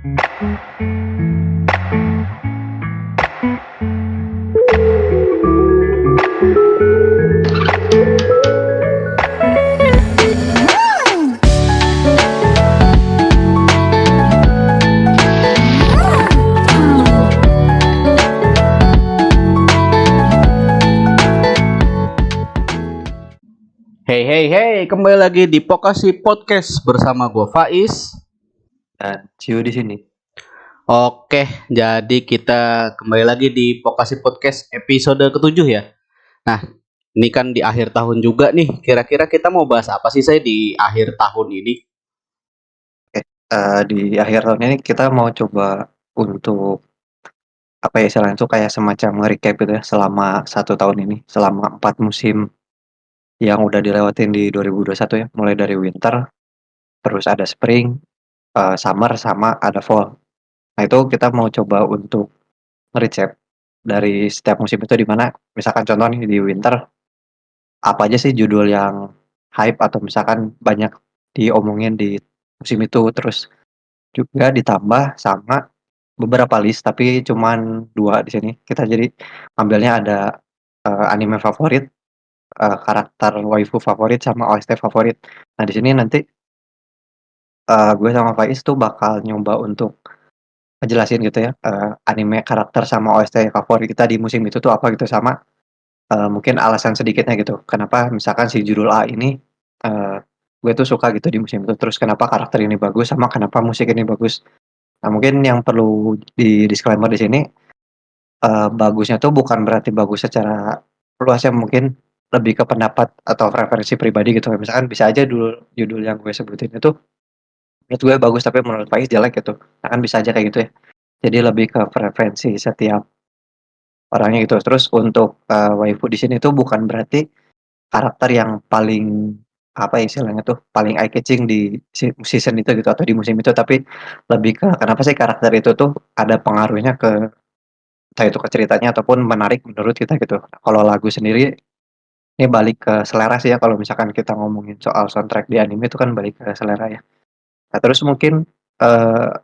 Hey hey hey, kembali lagi di Pokasi Podcast bersama gue Faiz. Dan Ciu di sini. Oke, jadi kita kembali lagi di Pokasi Podcast episode ke-7 ya. Nah, ini kan di akhir tahun juga nih. Kira-kira kita mau bahas apa sih saya di akhir tahun ini? Di akhir tahun ini kita mau coba untuk apa ya istilahnya itu kayak semacam nge-recap gitu ya selama 1 tahun ini, selama 4 musim yang udah dilewatin di 2021 ya, mulai dari winter, terus ada spring, summer, sama ada fall. Nah itu kita mau coba untuk nge-recap dari setiap musim itu di mana misalkan contoh nih di winter, apa aja sih judul yang hype atau misalkan banyak diomongin di musim itu, terus juga ditambah sama beberapa list tapi cuman 2 di sini. Kita jadi ambilnya ada, anime favorit, karakter waifu favorit, sama OST favorit. Nah di sini nanti, gue sama Faiz tuh bakal nyoba untuk ngejelasin gitu ya, anime karakter sama OST favorit kita di musim itu tuh apa gitu, sama, mungkin alasan sedikitnya gitu, kenapa misalkan si judul A ini, eee, gue tuh suka gitu di musim itu, terus kenapa karakter ini bagus, sama kenapa musik ini bagus. Nah mungkin yang perlu di-disclaimer di sini, bagusnya tuh bukan berarti bagus secara luas ya, mungkin lebih ke pendapat atau preferensi pribadi gitu. Misalkan bisa aja judul yang gue sebutin itu menurut gue bagus, tapi menurut Faiz jelek gitu. Nah kan bisa aja kayak gitu ya. Jadi lebih ke preferensi setiap orangnya gitu. Terus untuk, waifu di sini tuh bukan berarti karakter yang paling, apa ya istilahnya tuh, paling eye catching di season itu gitu atau di musim itu, tapi lebih ke kenapa sih karakter itu tuh ada pengaruhnya ke entah itu ke ceritanya ataupun menarik menurut kita gitu. Kalau lagu sendiri, ini balik ke selera sih ya, kalau misalkan kita ngomongin soal soundtrack di anime itu kan balik ke selera ya. Nah terus mungkin,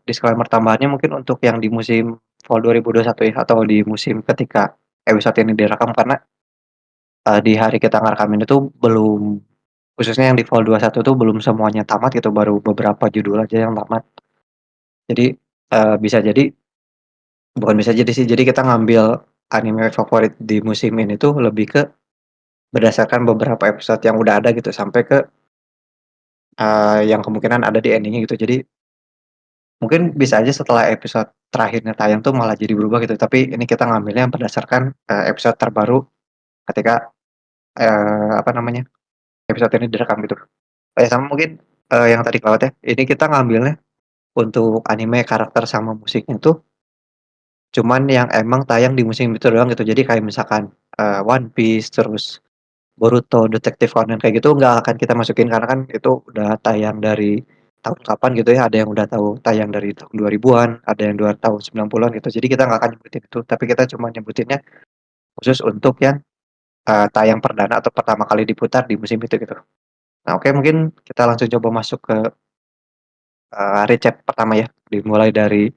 disclaimer tambahannya mungkin untuk yang di musim fall 2021 ya, atau di musim ketika episode ini direkam, karena, di hari kita ngerekamin itu belum, khususnya yang di fall 21 tuh belum semuanya tamat gitu, baru beberapa judul aja yang tamat. Jadi, bisa jadi bukan bisa jadi sih, jadi kita ngambil anime favorit di musim ini tuh lebih ke berdasarkan beberapa episode yang udah ada gitu, sampai ke, yang kemungkinan ada di ending-nya gitu. Jadi, mungkin bisa aja setelah episode terakhirnya tayang tuh malah jadi berubah gitu, tapi ini kita ngambilnya berdasarkan, episode terbaru ketika, apa namanya, episode ini direkam gitu. Sama mungkin, yang tadi kelewat ya, ini kita ngambilnya untuk anime, karakter, sama musiknya tuh cuman yang emang tayang di musim itu doang gitu. Jadi kayak misalkan, One Piece, terus Boruto, Detective Conan kayak gitu nggak akan kita masukin, karena kan itu udah tayang dari tahun kapan gitu ya, ada yang udah tahu tayang dari tahun 2000-an, ada yang tahun 90-an gitu. Jadi kita nggak akan nyebutin itu, tapi kita cuma nyebutinnya khusus untuk yang, tayang perdana atau pertama kali diputar di musim itu gitu. Nah oke, mungkin kita langsung coba masuk ke, recap pertama ya, dimulai dari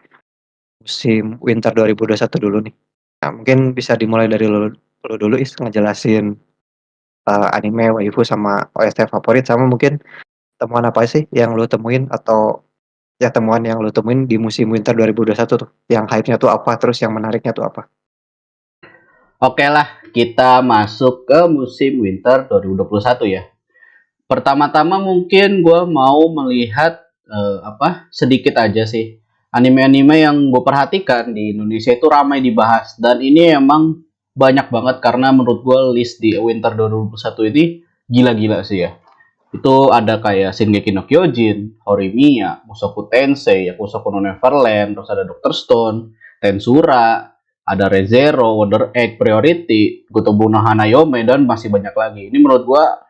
musim winter 2021 dulu nih. Nah mungkin bisa dimulai dari lu dulu ngejelasin, anime, waifu, sama OST favorit, sama mungkin temuan apa sih yang lu temuin, atau ya temuan yang lu temuin di musim winter 2021 tuh, yang hype-nya tuh apa, terus yang menariknya tuh apa? Oke lah, kita masuk ke musim winter 2021 ya. Pertama-tama mungkin gue mau melihat sedikit aja sih anime-anime yang gue perhatikan di Indonesia itu ramai dibahas, dan ini emang banyak banget karena menurut gue list di Winter 2021 ini gila-gila sih ya. Itu ada kayak Shingeki no Kyojin, Horimiya, Mushoku Tensei, Yakuza no Neverland, terus ada Doctor Stone, Tensura, ada Re:Zero, Wonder Egg, Priority, Gotobu no Hanayome, dan masih banyak lagi. Ini menurut gua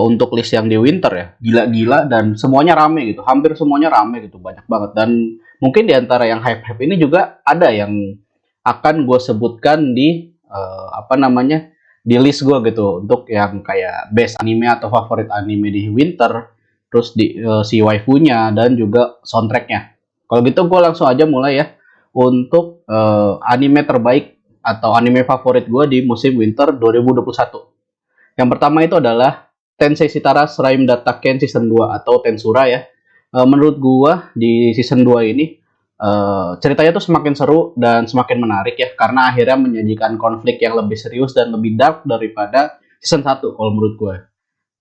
untuk list yang di winter ya, gila-gila dan semuanya rame gitu. Hampir semuanya rame gitu, banyak banget. Dan mungkin di antara yang hype-hype ini juga ada yang akan gue sebutkan di di list gue gitu, untuk yang kayak best anime atau favorit anime di winter, terus di si waifunya dan juga soundtracknya. Kalau gitu gue langsung aja mulai ya untuk anime terbaik atau anime favorit gue di musim winter 2021. Yang pertama itu adalah Tensei Shitara Shrine Dataken Season 2 atau Tensura ya. Menurut gua di season 2 ini ceritanya tuh semakin seru dan semakin menarik ya karena akhirnya menyajikan konflik yang lebih serius dan lebih dark daripada season 1 kalau menurut gua.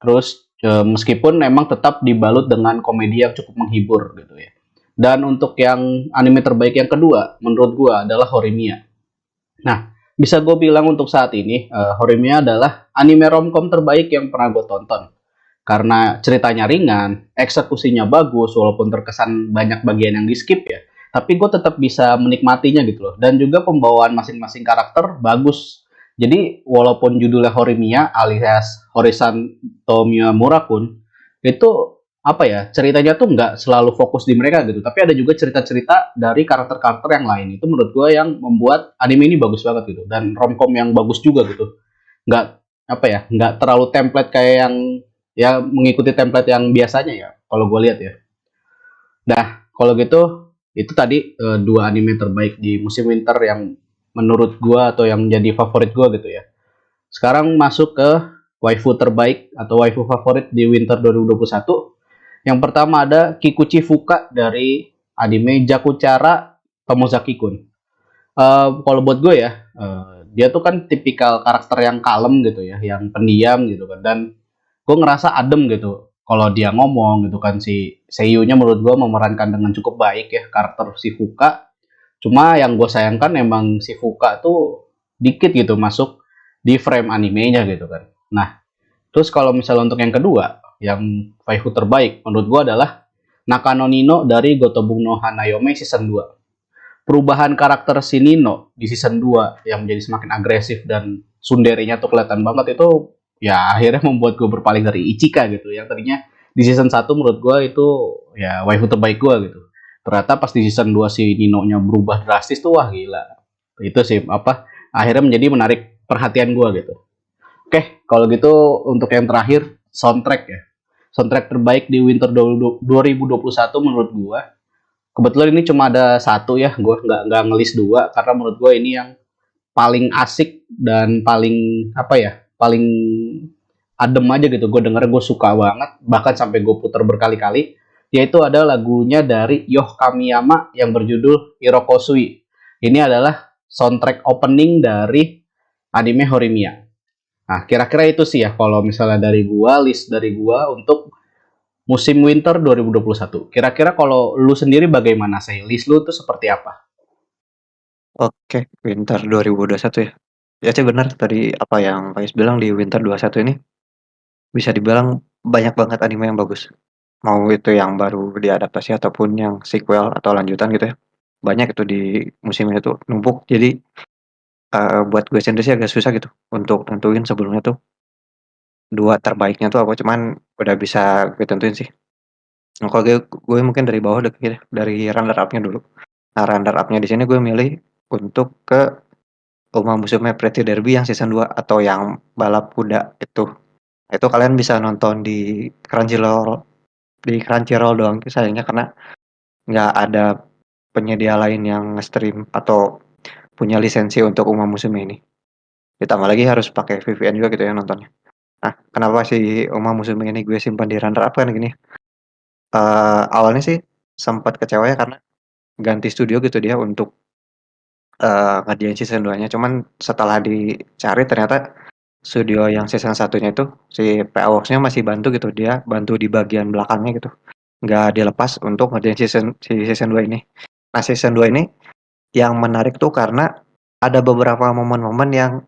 Terus meskipun memang tetap dibalut dengan komedi yang cukup menghibur gitu ya. Dan untuk yang anime terbaik yang kedua menurut gua adalah Horimiya. Nah, bisa gue bilang untuk saat ini, Horimiya adalah anime romcom terbaik yang pernah gue tonton. Karena ceritanya ringan, eksekusinya bagus, walaupun terkesan banyak bagian yang di-skip ya. Tapi gue tetap bisa menikmatinya gitu loh. Dan juga pembawaan masing-masing karakter bagus. Jadi, walaupun judulnya Horimiya alias Horisan Tomiya Murakun, itu apa ya, ceritanya tuh nggak selalu fokus di mereka gitu, tapi ada juga cerita-cerita dari karakter-karakter yang lain. Itu menurut gue yang membuat anime ini bagus banget gitu, dan romcom yang bagus juga gitu. Nggak apa ya, nggak terlalu template kayak yang ya mengikuti template yang biasanya ya, kalau gue lihat ya. Nah, kalau gitu itu tadi dua anime terbaik di musim winter yang menurut gue atau yang jadi favorit gue gitu ya. Sekarang masuk ke waifu terbaik atau waifu favorit di winter 2021. Yang pertama ada Kikuchi Fuka dari anime Jakuchara Tomozaki-kun. Kalau buat gue ya, dia tuh kan tipikal karakter yang kalem gitu ya, yang pendiam gitu kan. Dan gue ngerasa adem gitu kalau dia ngomong gitu kan. Si seiyunya menurut gue memerankan dengan cukup baik ya karakter si Fuka. Cuma yang gue sayangkan emang si Fuka tuh dikit gitu masuk di frame animenya gitu kan. Nah, terus kalau misalnya untuk yang kedua, yang waifu terbaik menurut gua adalah Nakano Nino dari Gotobun no Hanayome season 2. Perubahan karakter si Nino di season 2 yang menjadi semakin agresif dan sunderinya tuh kelihatan banget itu ya akhirnya membuat gue berpaling dari Ichika gitu. Yang tadinya di season 1 menurut gua itu ya waifu terbaik gua gitu. Ternyata pas di season 2 si Nino-nya berubah drastis tuh wah gila. Itu sih apa akhirnya menjadi menarik perhatian gua gitu. Oke, kalau gitu untuk yang terakhir soundtrack ya. Soundtrack terbaik di Winter 2021 menurut gua. Kebetulan ini cuma ada satu ya, gua nggak ngelis dua karena menurut gua ini yang paling asik dan paling apa ya, paling adem aja gitu. Gue denger gue suka banget, bahkan sampai gue putar berkali-kali. Yaitu ada lagunya dari Yoh Kamiyama yang berjudul Hirokosui. Ini adalah soundtrack opening dari anime Horimiya. Nah, kira-kira itu sih ya kalau misalnya dari gua, list dari gua untuk musim winter 2021. Kira-kira kalau lu sendiri bagaimana sih? List lu tuh seperti apa? Oke, winter 2021 ya. Ya sih benar tadi apa yang Faiz bilang di winter 21 ini bisa dibilang banyak banget anime yang bagus. Mau itu yang baru diadaptasi ataupun yang sequel atau lanjutan gitu ya. Banyak itu di musim ini tuh numpuk. Jadi buat gue sendiri sih agak susah gitu untuk nentuin sebelumnya tuh dua terbaiknya tuh apa. Cuman udah bisa gue tentuin sih. Nah, kalau gue mungkin dari bawah deh, gitu, dari runner up-nya dulu. Nah, runner up-nya di sini gue milih untuk ke Uma Musume Pretty Derby yang season 2 atau yang balap kuda itu. Itu kalian bisa nonton di Crunchyroll doang sayangnya karena nggak ada penyedia lain yang nge-stream atau punya lisensi untuk Uma Musume ini. Ditambah lagi harus pakai VPN juga gitu ya nontonnya. Nah, kenapa si Uma Musume ini gue simpan di runner up kan gini. Awalnya sih sempat kecewa ya karena ganti studio gitu dia untuk ngerjain season 2-nya. Cuman setelah dicari ternyata studio yang season satunya itu si PA Works-nya masih bantu gitu. Dia bantu di bagian belakangnya gitu. Nggak dilepas untuk ngerjain season 2 ini. Nah, season 2 ini yang menarik tuh karena ada beberapa momen-momen yang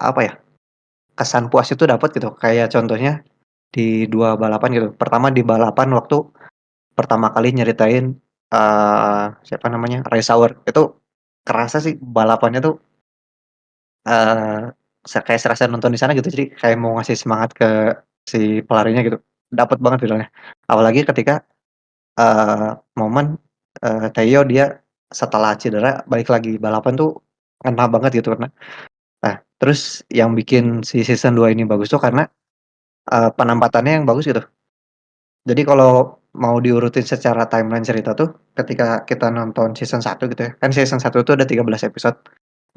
apa ya? Kesan puas itu dapat gitu. Kayak contohnya di dua balapan gitu. Pertama di balapan waktu pertama kali nyeritain siapa namanya? Race Hour. Itu kerasa sih balapannya tuh Eee, kayak serasa nonton di sana gitu, jadi kayak mau ngasih semangat ke si pelarinya gitu, dapet banget feelnya. Apalagi ketika, momen, Taiyo dia setelah cedera balik lagi balapan tuh ngena banget gitu karena terus yang bikin si season 2 ini bagus tuh karena, penempatannya yang bagus gitu. Jadi kalau mau diurutin secara timeline cerita tuh ketika kita nonton season 1 gitu ya. Kan season 1 tuh ada 13 episode.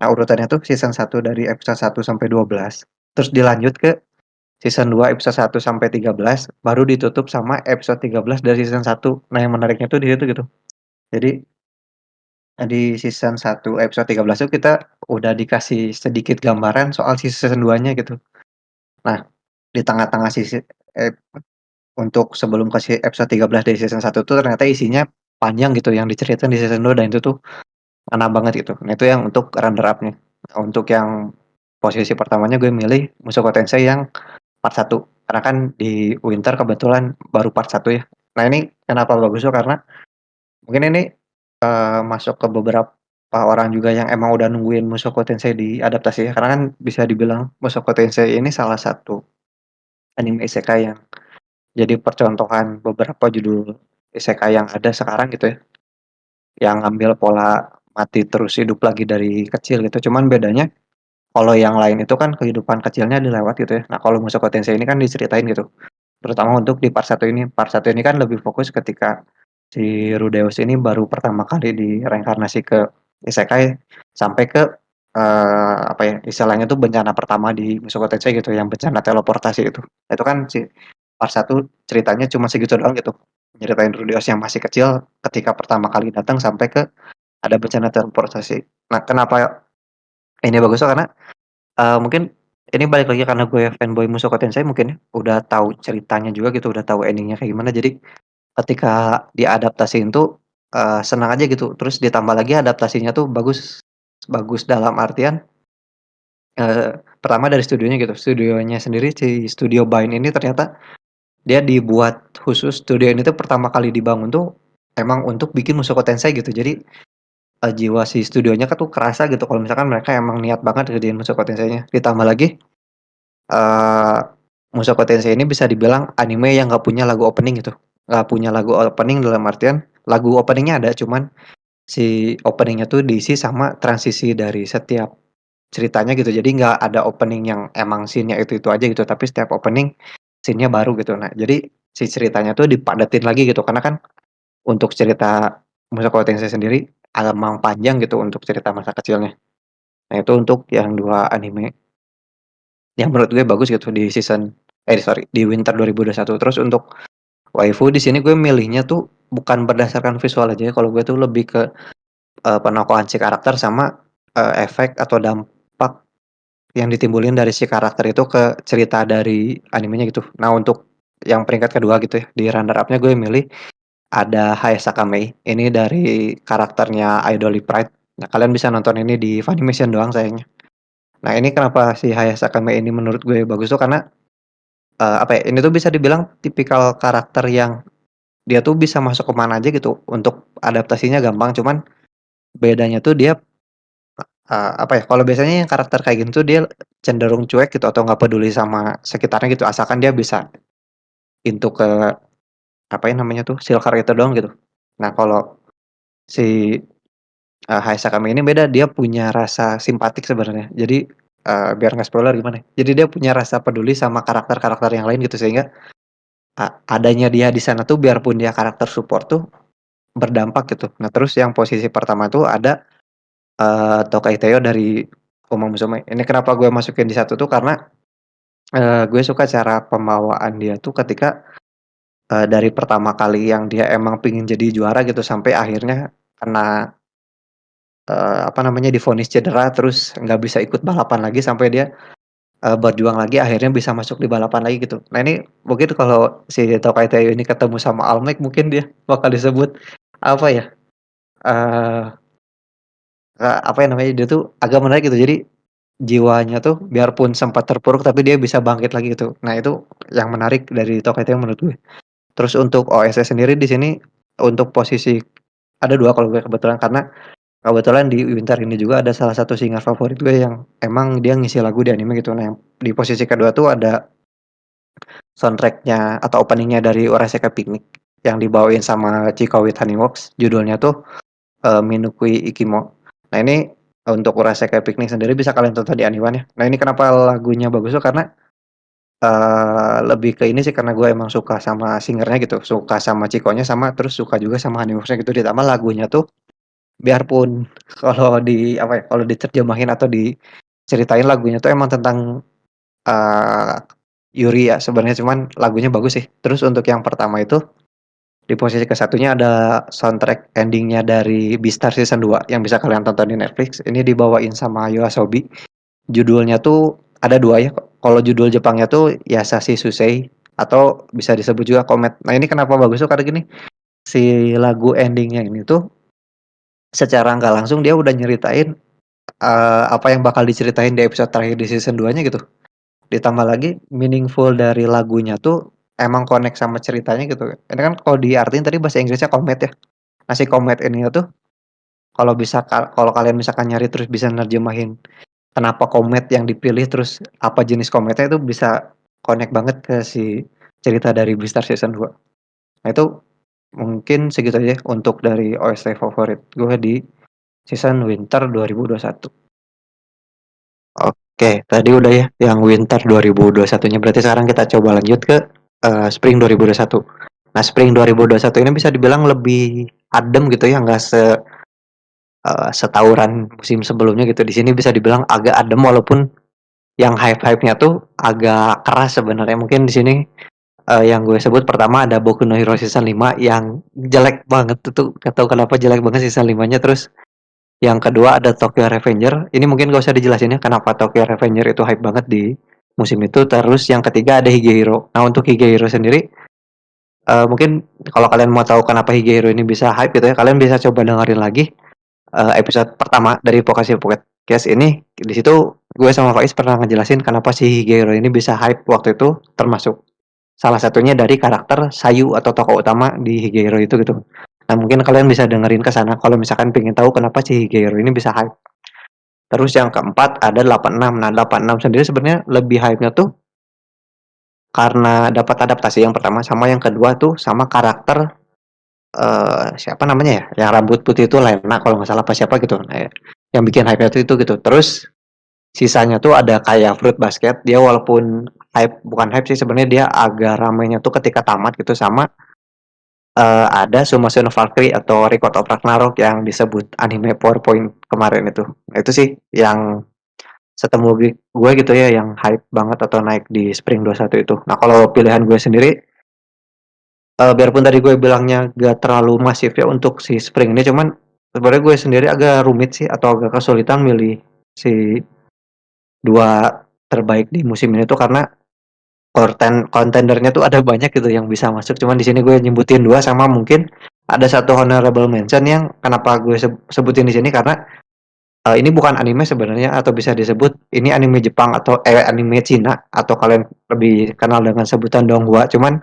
Nah, urutannya tuh season 1 dari episode 1 sampai 12, terus dilanjut ke season 2 episode 1 sampai 13, baru ditutup sama episode 13 dari season 1. Nah, yang menariknya tuh di situ gitu. Jadi di season 1 episode 13 tuh kita udah dikasih sedikit gambaran soal season 2-nya gitu. Nah, di tengah-tengah untuk sebelum ke episode 13 dari season 1 tuh ternyata isinya panjang gitu yang diceritain di season 2 dan itu tuh ngena banget gitu. Nah, itu yang untuk runner up-nya. Nah, untuk yang posisi pertamanya gue milih Mushoku Tensei yang part 1. Karena kan di Winter kebetulan baru part 1 ya. Nah, ini kenapa bagusnya karena mungkin ini masuk ke beberapa orang juga yang emang udah nungguin Mushoku Tensei diadaptasi ya. Karena kan bisa dibilang Mushoku Tensei ini salah satu anime isekai yang jadi percontohan beberapa judul isekai yang ada sekarang gitu ya. Yang ngambil pola mati terus hidup lagi dari kecil gitu. Cuman bedanya kalau yang lain itu kan kehidupan kecilnya dilewat gitu ya. Nah, kalau Mushoku Tensei ini kan diceritain gitu. Terutama untuk di part 1 ini. Part 1 ini kan lebih fokus ketika si Rudeus ini baru pertama kali direinkarnasi ke isekai sampai ke apa ya, istilahnya tuh bencana pertama di Mushoku Tensei gitu, yang bencana teleportasi itu. Itu kan si part 1 ceritanya cuma segitu doang gitu. Nyeritain Rudeus yang masih kecil ketika pertama kali datang sampai ke ada bencana teleportasi. Nah, kenapa ini bagus tuh karena mungkin ini balik lagi karena gue fanboy Mushoku Tensei mungkin ya, udah tahu ceritanya juga gitu, udah tahu ending-nya kayak gimana. Jadi ketika diadaptasiin tuh, senang aja gitu. Terus ditambah lagi adaptasinya tuh bagus. Bagus dalam artian, pertama dari studionya gitu. Studionya sendiri si Studio Bain ini ternyata dia dibuat khusus, studio ini tuh pertama kali dibangun tuh emang untuk bikin Mushoku Tensei gitu. Jadi, jiwa si studionya kan tuh kerasa gitu kalau misalkan mereka emang niat banget ngerjain Mushoku Tensei-nya. Ditambah lagi, eee, Mushoku Tensei ini bisa dibilang anime yang nggak punya lagu opening gitu. Nggak punya lagu opening dalam artian, lagu opening-nya ada, cuman si opening-nya tuh diisi sama transisi dari setiap ceritanya gitu. Jadi nggak ada opening yang emang scene-nya itu-itu aja gitu, tapi setiap opening scene-nya baru gitu. Nah, jadi si ceritanya tuh dipadetin lagi gitu, karena kan untuk cerita Mushoku Tensei sendiri emang panjang gitu untuk cerita masa kecilnya. Nah, itu untuk yang 2 anime yang menurut gue bagus gitu di sorry, di Winter 2021. Terus untuk waifu di sini gue milihnya tuh bukan berdasarkan visual aja ya, kalau gue tuh lebih ke, penokohan si karakter sama, efek atau dampak yang ditimbulin dari si karakter itu ke cerita dari animenya gitu. Nah, untuk yang peringkat kedua gitu ya, di runner up-nya gue milih ada Hayasaka Mei. Ini dari karakternya Idol Pride. Nah, kalian bisa nonton ini di Funimation doang sayangnya. Nah, ini kenapa si Hayasaka Mei ini menurut gue bagus tuh karena, apa ya, ini tuh bisa dibilang tipikal karakter yang dia tuh bisa masuk ke mana aja gitu, untuk adaptasinya gampang. Cuman bedanya tuh dia, apa ya, kalau biasanya yang karakter kayak gini tuh dia cenderung cuek gitu atau nggak peduli sama sekitarnya gitu, asalkan dia bisa into ke, apa ya namanya tuh, silver itu doang gitu. Nah, kalau si, Hayasakame ini beda, dia punya rasa simpatik sebenarnya. Jadi, biar nggak spoiler gimana ya, jadi dia punya rasa peduli sama karakter-karakter yang lain gitu, sehingga adanya dia di sana tuh biarpun dia karakter support tuh berdampak gitu. Nah, terus yang posisi pertama tuh ada, Tokai Teo dari Uma Musume. Ini kenapa gue masukin di satu tuh karena, gue suka cara pembawaan dia tuh ketika, dari pertama kali yang dia emang pengen jadi juara gitu sampai akhirnya kena, apa namanya, divonis cedera terus nggak bisa ikut balapan lagi sampai dia, berjuang lagi akhirnya bisa masuk di balapan lagi gitu. Nah, ini mungkin kalau si Tokai Teo ini ketemu sama All Might mungkin dia bakal disebut apa ya, eee apa ya namanya, dia tuh agak menarik gitu. Jadi jiwanya tuh biarpun sempat terpuruk tapi dia bisa bangkit lagi gitu. Nah, itu yang menarik dari Tokai Teo menurut gue. Terus untuk OST sendiri di sini untuk posisi ada 2 kalau gue kebetulan, karena kebetulan di Winter ini juga ada salah satu singer favorit gue yang emang dia ngisi lagu di anime gitu. Nah, yang di posisi kedua tuh ada soundtrack-nya atau opening-nya dari Uraseka Picnic yang dibawain sama Chika with Honeyworks, judulnya tuh, Minukui Ikimo. Nah, ini untuk Uraseka Picnic sendiri bisa kalian tonton di Aniwan ya. Nah, ini kenapa lagunya bagus tuh karena, Lebih ke ini sih karena gue emang suka sama singernya gitu, suka sama Chico-nya sama terus suka juga sama Animorphs-nya gitu, ditambah lagunya tuh biarpun kalau di apa ya, kalau diterjemahin atau diceritain lagunya tuh emang tentang, eee, Yuri ya sebenarnya, cuman lagunya bagus sih. Terus untuk yang pertama itu, di posisi ke-1-nya ada soundtrack ending-nya dari Beastars Season 2 yang bisa kalian tonton di Netflix. Ini dibawain sama YOASOBI. Judulnya tuh ada 2 ya, kalau judul Jepangnya tuh Yasashi Susei atau bisa disebut juga Comet. Nah ini kenapa bagus tuh karena gini, si lagu ending-nya ini tuh secara nggak langsung dia udah nyeritain, apa yang bakal diceritain di episode terakhir di season 2-nya gitu. Ditambah lagi meaningful dari lagunya tuh emang connect sama ceritanya gitu. Ini kan kalau diartiin tadi bahasa Inggrisnya Comet ya. Nah si Comet ini tuh kalau kalian misalkan nyari terus bisa nerjemahin kenapa komet yang dipilih, terus apa jenis kometnya itu bisa connect banget ke si cerita dari Beastars Season 2. Nah itu mungkin segitu aja untuk dari OST favorit gue di season Winter 2021. Oke, tadi udah ya yang Winter 2021-nya. Berarti sekarang kita coba lanjut ke Spring 2021. Nah, Spring 2021 ini bisa dibilang lebih adem gitu ya, nggak setawuran musim sebelumnya gitu. Di sini bisa dibilang agak adem walaupun yang hype-hype-nya tuh agak keras sebenarnya. Mungkin di sini yang gue sebut pertama ada Boku no Hero season 5 yang jelek banget tuh, gak tahu kenapa jelek banget season 5-nya. Terus yang kedua ada Tokyo Revenger. Ini mungkin gak usah dijelasin ya kenapa Tokyo Revenger itu hype banget di musim itu. Terus yang ketiga ada Higehiro. Nah untuk Higehiro sendiri, mungkin kalau kalian mau tahu kenapa Higehiro ini bisa hype gitu ya, kalian bisa coba dengerin lagi episode pertama dari Pokashi Podcast ini. Di situ gue sama Faiz pernah ngejelasin kenapa si Higehiro ini bisa hype waktu itu, termasuk salah satunya dari karakter Sayu atau tokoh utama di Higehiro itu gitu. Nah mungkin kalian bisa dengerin ke sana kalau misalkan pengen tahu kenapa si Higehiro ini bisa hype. Terus yang keempat ada 86. Nah 86 sendiri sebenarnya lebih hype-nya tuh karena dapat adaptasi yang pertama, sama yang kedua tuh sama karakter siapa namanya ya, yang rambut putih itu Lena kalau nggak salah apa siapa gitu. Nah, ya, yang bikin hype-nya itu gitu. Terus sisanya tuh ada kayak Fruit Basket, dia walaupun hype bukan hype sih sebenarnya, dia agak ramainya tuh ketika tamat gitu, sama ada Sumasun Valkyrie atau Record of Ragnarok yang disebut anime PowerPoint kemarin itu. Nah, itu sih yang setemu gue gitu ya yang hype banget atau naik di Spring 21 itu. Nah, kalau pilihan gue sendiri, biarpun tadi gue bilangnya gak terlalu masif ya untuk si Spring ini, cuman sebenarnya gue sendiri agak rumit sih atau agak kesulitan milih si 2 terbaik di musim ini tuh karena kontendernya tuh ada banyak gitu yang bisa masuk. Cuman di sini gue nyebutin 2 sama mungkin ada satu honorable mention yang kenapa gue sebutin di sini karena ini bukan anime sebenarnya atau bisa disebut ini anime Jepang atau anime Cina atau kalian lebih kenal dengan sebutan donghua. Cuman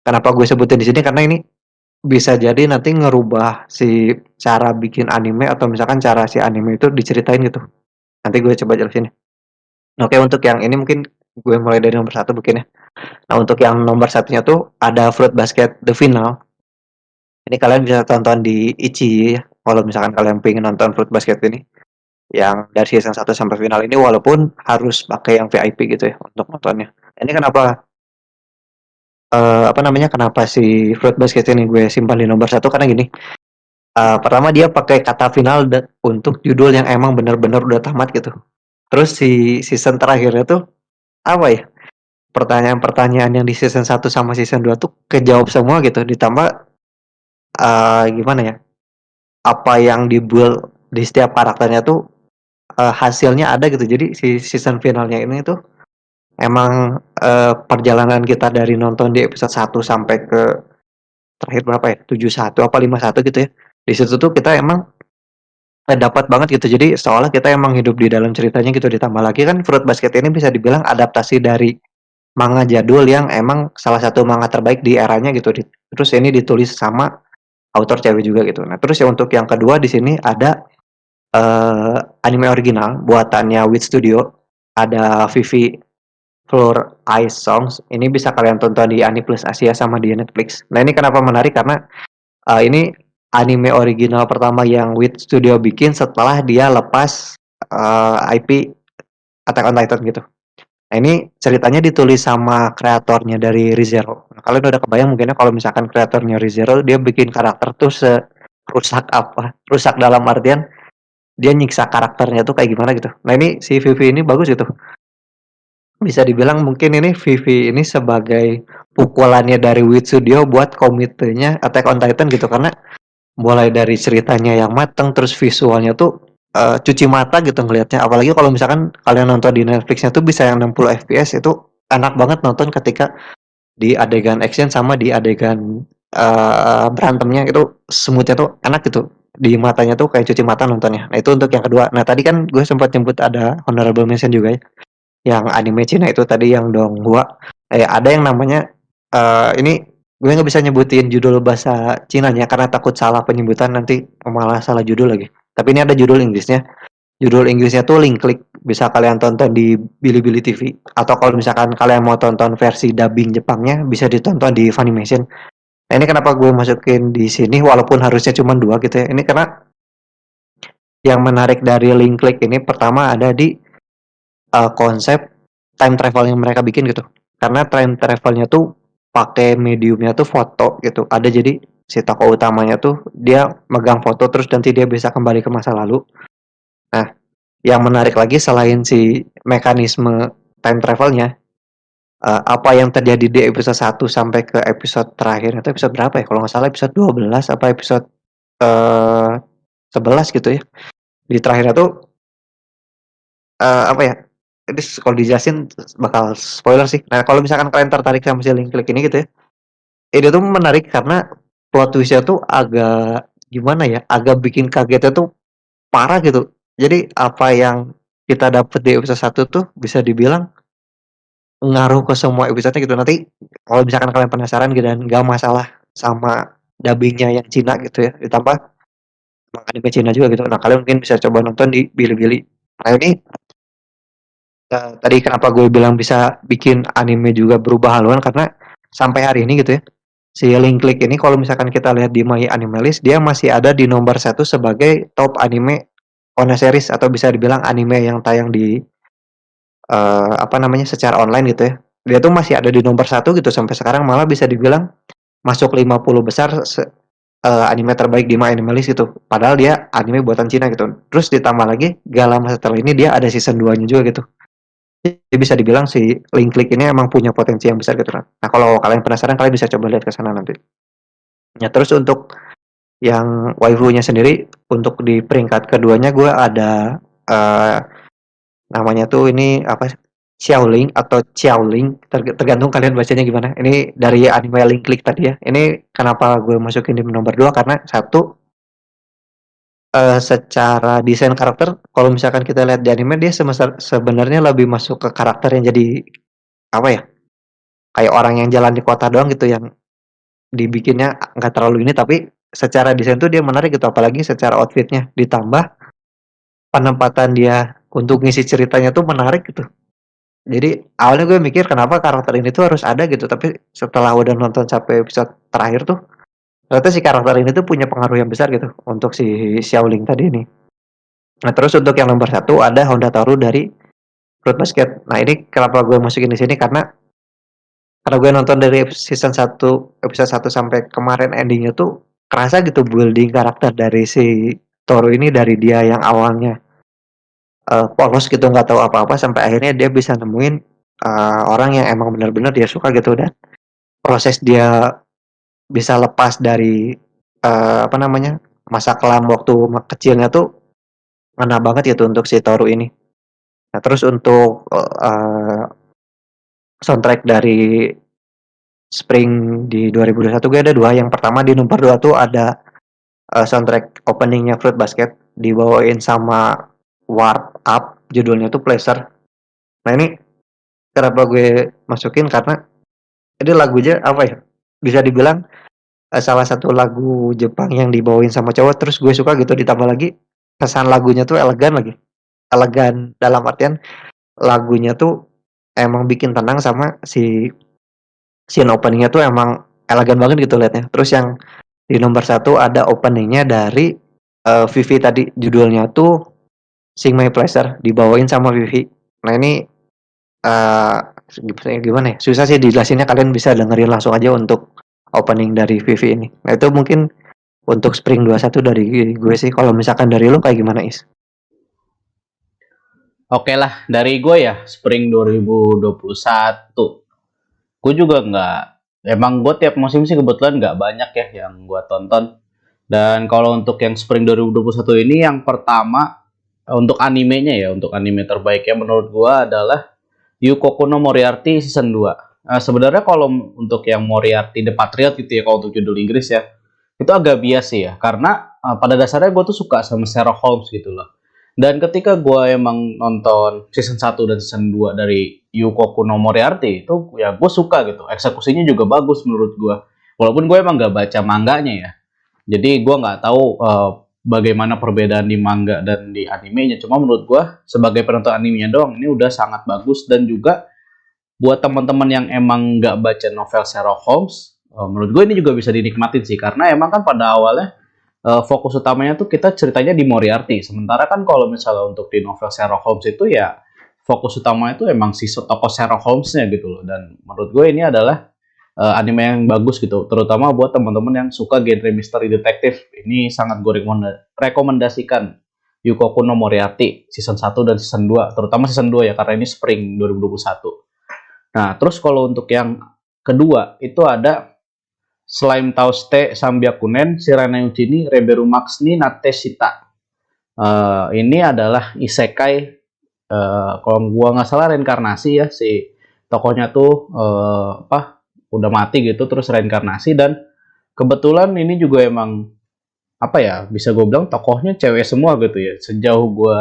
kenapa gue sebutin di sini karena ini bisa jadi nanti ngerubah si cara bikin anime atau misalkan cara si anime itu diceritain gitu. Nanti gue coba jelasin. Oke, untuk yang ini mungkin gue mulai dari nomor 1 mungkin ya. Nah, untuk yang nomor satunya tuh ada Fruit Basket The Final. Ini kalian bisa tonton di Ichi ya, kalau misalkan kalian pengen nonton Fruit Basket ini. Yang dari season 1 sampai final ini walaupun harus pakai yang VIP gitu ya untuk nontonnya. Ini kenapa apa namanya, kenapa si Fruit Basket ini gue simpan di nomor 1 karena gini, pertama dia pakai kata final untuk judul yang emang bener-bener udah tamat gitu. Terus si season terakhirnya tuh, apa ya, pertanyaan-pertanyaan yang di season 1 sama season 2 tuh kejawab semua gitu, ditambah, gimana ya, apa yang di-build di setiap karakternya tuh, hasilnya ada gitu. Jadi si season finalnya ini tuh emang, perjalanan kita dari nonton di episode 1 sampai ke terakhir berapa ya, 71 apa 51 gitu ya. Di situ tuh kita emang, dapat banget gitu. Jadi seolah kita emang hidup di dalam ceritanya gitu. Ditambah lagi kan Fruit Basket ini bisa dibilang adaptasi dari manga jadul yang emang salah satu manga terbaik di eranya gitu. Terus ini ditulis sama author cewek juga gitu. Nah, terus ya untuk yang kedua di sini ada anime original buatannya Wit Studio. Ada Vivi Floor Ice Songs. Ini bisa kalian tonton di Aniplus Asia sama di Netflix. Nah, ini kenapa menarik karena ini anime original pertama yang Wit Studio bikin setelah dia lepas IP Attack on Titan gitu. Nah ini ceritanya ditulis sama kreatornya dari ReZero. Nah, kalian udah kebayang mungkinnya kalau misalkan kreatornya ReZero dia bikin karakter tuh serusak apa? Rusak dalam artian dia nyiksa karakternya tuh kayak gimana gitu. Nah ini si Vivi ini bagus gitu. Bisa dibilang mungkin ini Vivi ini sebagai pukulannya dari Wit Studio buat komitenya Attack on Titan gitu, karena mulai dari ceritanya yang mateng terus visualnya tuh cuci mata gitu ngelihatnya. Apalagi kalau misalkan kalian nonton di Netflixnya tuh bisa yang 60 fps, itu enak banget nonton ketika di adegan action sama di adegan berantemnya itu smoothnya tuh enak gitu. Di matanya tuh kayak cuci mata nontonnya. Nah itu untuk yang kedua. Nah tadi kan gue sempat nyebut ada honorable mention juga ya, yang anime Cina itu tadi yang Donghua. Ada yang namanya ini gue nggak bisa nyebutin judul bahasa Cinanya karena takut salah penyebutan nanti malah salah judul lagi. Tapi ini ada judul Inggrisnya. Judul Inggrisnya tuh Link Click. Bisa kalian tonton di Bilibili TV. Atau kalau misalkan kalian mau tonton versi dubbing Jepangnya bisa ditonton di Funimation. Nah ini kenapa gue masukin di sini walaupun harusnya cuma dua gitu ya. Ini karena yang menarik dari Link Click ini pertama ada di konsep time travel yang mereka bikin gitu. Karena time travelnya tuh pakai mediumnya tuh foto gitu. Ada jadi si tokoh utamanya tuh dia megang foto terus nanti dia bisa kembali ke masa lalu. Nah, yang menarik lagi selain si mekanisme time travelnya, apa yang terjadi di episode 1 sampai ke episode terakhir atau episode berapa ya? Kalau nggak salah episode 12 apa episode eh 11 gitu ya. Di terakhirnya tuh apa ya? Ini kalau dijelasin bakal spoiler sih. Nah, kalau misalkan kalian tertarik sama si Link Click ini gitu ya, ini tuh menarik karena plot twist-nya tuh agak gimana ya? Agak bikin kagetnya tuh parah gitu. Jadi apa yang kita dapet di episode 1 tuh bisa dibilang ngaruh ke semua episode gitu. Nanti kalau misalkan kalian penasaran gitu dan nggak masalah sama dubbingnya yang Cina gitu ya, ditambah emang anime Cina juga gitu. Nah kalian mungkin bisa coba nonton di Bilibili. Nah ini tadi kenapa gue bilang bisa bikin anime juga berubah haluan karena sampai hari ini gitu ya, si Link Click ini kalau misalkan kita lihat di My Anime List dia masih ada di nomor 1 sebagai top anime on a series atau bisa dibilang anime yang tayang di apa namanya secara online gitu ya. Dia tuh masih ada di nomor 1 gitu sampai sekarang, malah bisa dibilang masuk 50 besar anime terbaik di My Anime List gitu. Padahal dia anime buatan Cina gitu. Terus ditambah lagi gak lama setelah ini dia ada season 2-nya juga gitu. Jadi bisa dibilang si Link Click ini emang punya potensi yang besar gitu kan. Nah, kalau kalian penasaran kalian bisa coba lihat ke sana nanti. Ya terus untuk yang waifu-nya sendiri untuk di peringkat keduanya gue ada namanya tuh ini apa Xiaoling atau Xiaoling tergantung kalian bacanya gimana. Ini dari anime Link Click tadi ya. Ini kenapa gue masukin di nomor 2 karena satu secara desain karakter kalau misalkan kita lihat di anime dia sebenarnya lebih masuk ke karakter yang jadi apa ya? Kayak orang yang jalan di kota doang gitu yang dibikinnya nggak terlalu ini tapi secara desain tuh dia menarik gitu apalagi secara outfitnya ditambah penempatan dia untuk ngisi ceritanya tuh menarik gitu. Jadi awalnya gue mikir kenapa karakter ini tuh harus ada gitu, tapi setelah udah nonton sampai episode terakhir tuh, ternyata si karakter ini tuh punya pengaruh yang besar gitu untuk si Xiaoling tadi ini. Nah terus untuk yang nomor 1 ada Honda Taru dari Fruit Basket. Nah ini kenapa gue masukin di sini karena gue nonton dari season 1 episode 1 sampai kemarin endingnya tuh kerasa gitu building karakter dari si Toru ini dari dia yang awalnya polos gitu nggak tahu apa-apa sampai akhirnya dia bisa nemuin orang yang emang benar-benar dia suka gitu dan proses dia bisa lepas dari apa namanya masa kelam waktu kecilnya tuh ngena banget gitu untuk si Toru ini. Nah terus untuk soundtrack dari Spring di 2021 gue ada dua. Yang pertama di nomor 2 tuh ada soundtrack openingnya Fruit Basket dibawain sama Warp Up, judulnya tuh Pleasure. Nah ini kenapa gue masukin karena ini lagunya apa ya? Bisa dibilang salah satu lagu Jepang yang dibawain sama cowok terus gue suka gitu ditambah lagi kesan lagunya tuh elegan lagi. Elegan dalam artian lagunya tuh emang bikin tenang sama si scene openingnya tuh emang elegan banget gitu liatnya. Terus yang di nomor 1 ada openingnya dari Vivi tadi judulnya tuh Sing My Pleasure dibawain sama Vivi. Nah ini eee, gimana ya, susah sih dijelasinnya, kalian bisa dengerin langsung aja untuk opening dari Vivi ini. Nah itu mungkin untuk Spring 21 dari gue sih, kalau misalkan dari lu kayak gimana, Is? Oke lah, dari gue ya, Spring 2021. Gue juga nggak, emang gue tiap musim sih kebetulan nggak banyak ya yang gue tonton. Dan kalau untuk yang Spring 2021 ini, yang pertama, untuk animenya ya, untuk anime terbaiknya menurut gue adalah Yukoku no Moriarty season 2. Sebenarnya kalau untuk yang Moriarty The Patriot gitu ya, kalau untuk judul Inggris ya, itu agak bias sih ya, karena pada dasarnya gue tuh suka sama Sherlock Holmes gitu loh. Dan ketika gue emang nonton season 1 dan season 2 dari Yukoku no Moriarty, itu ya gue suka gitu. Eksekusinya juga bagus menurut gue. Walaupun gue emang gak baca mangganya ya. Jadi gue nggak tahu bagaimana perbedaan di manga dan di animenya. Cuma menurut gue sebagai penonton animenya doang, ini udah sangat bagus. Dan juga buat teman-teman yang emang nggak baca novel Sherlock Holmes, menurut gue ini juga bisa dinikmatin sih. Karena emang kan pada awalnya fokus utamanya tuh kita ceritanya di Moriarty. Sementara kan kalau misalnya untuk di novel Sherlock Holmes itu ya fokus utamanya itu emang si tokoh Sherlock Holmes-nya gitu loh. Dan menurut gue ini adalah anime yang bagus gitu, terutama buat teman-teman yang suka genre misteri detektif. Ini sangat gue rekomendasikan Yukoku no Moriarty season 1 dan season 2, terutama season 2 ya, karena ini Spring 2021. Nah, terus kalau untuk yang kedua itu ada Slime Tauste Sambyakunen Shiranai Uchini Reberu Max ni Nateshita. Ini adalah isekai, kalau gua nggak salah reinkarnasi ya, si tokohnya tuh udah mati gitu terus reinkarnasi. Dan kebetulan ini juga emang apa ya, bisa gue bilang tokohnya cewek semua gitu ya. Sejauh gue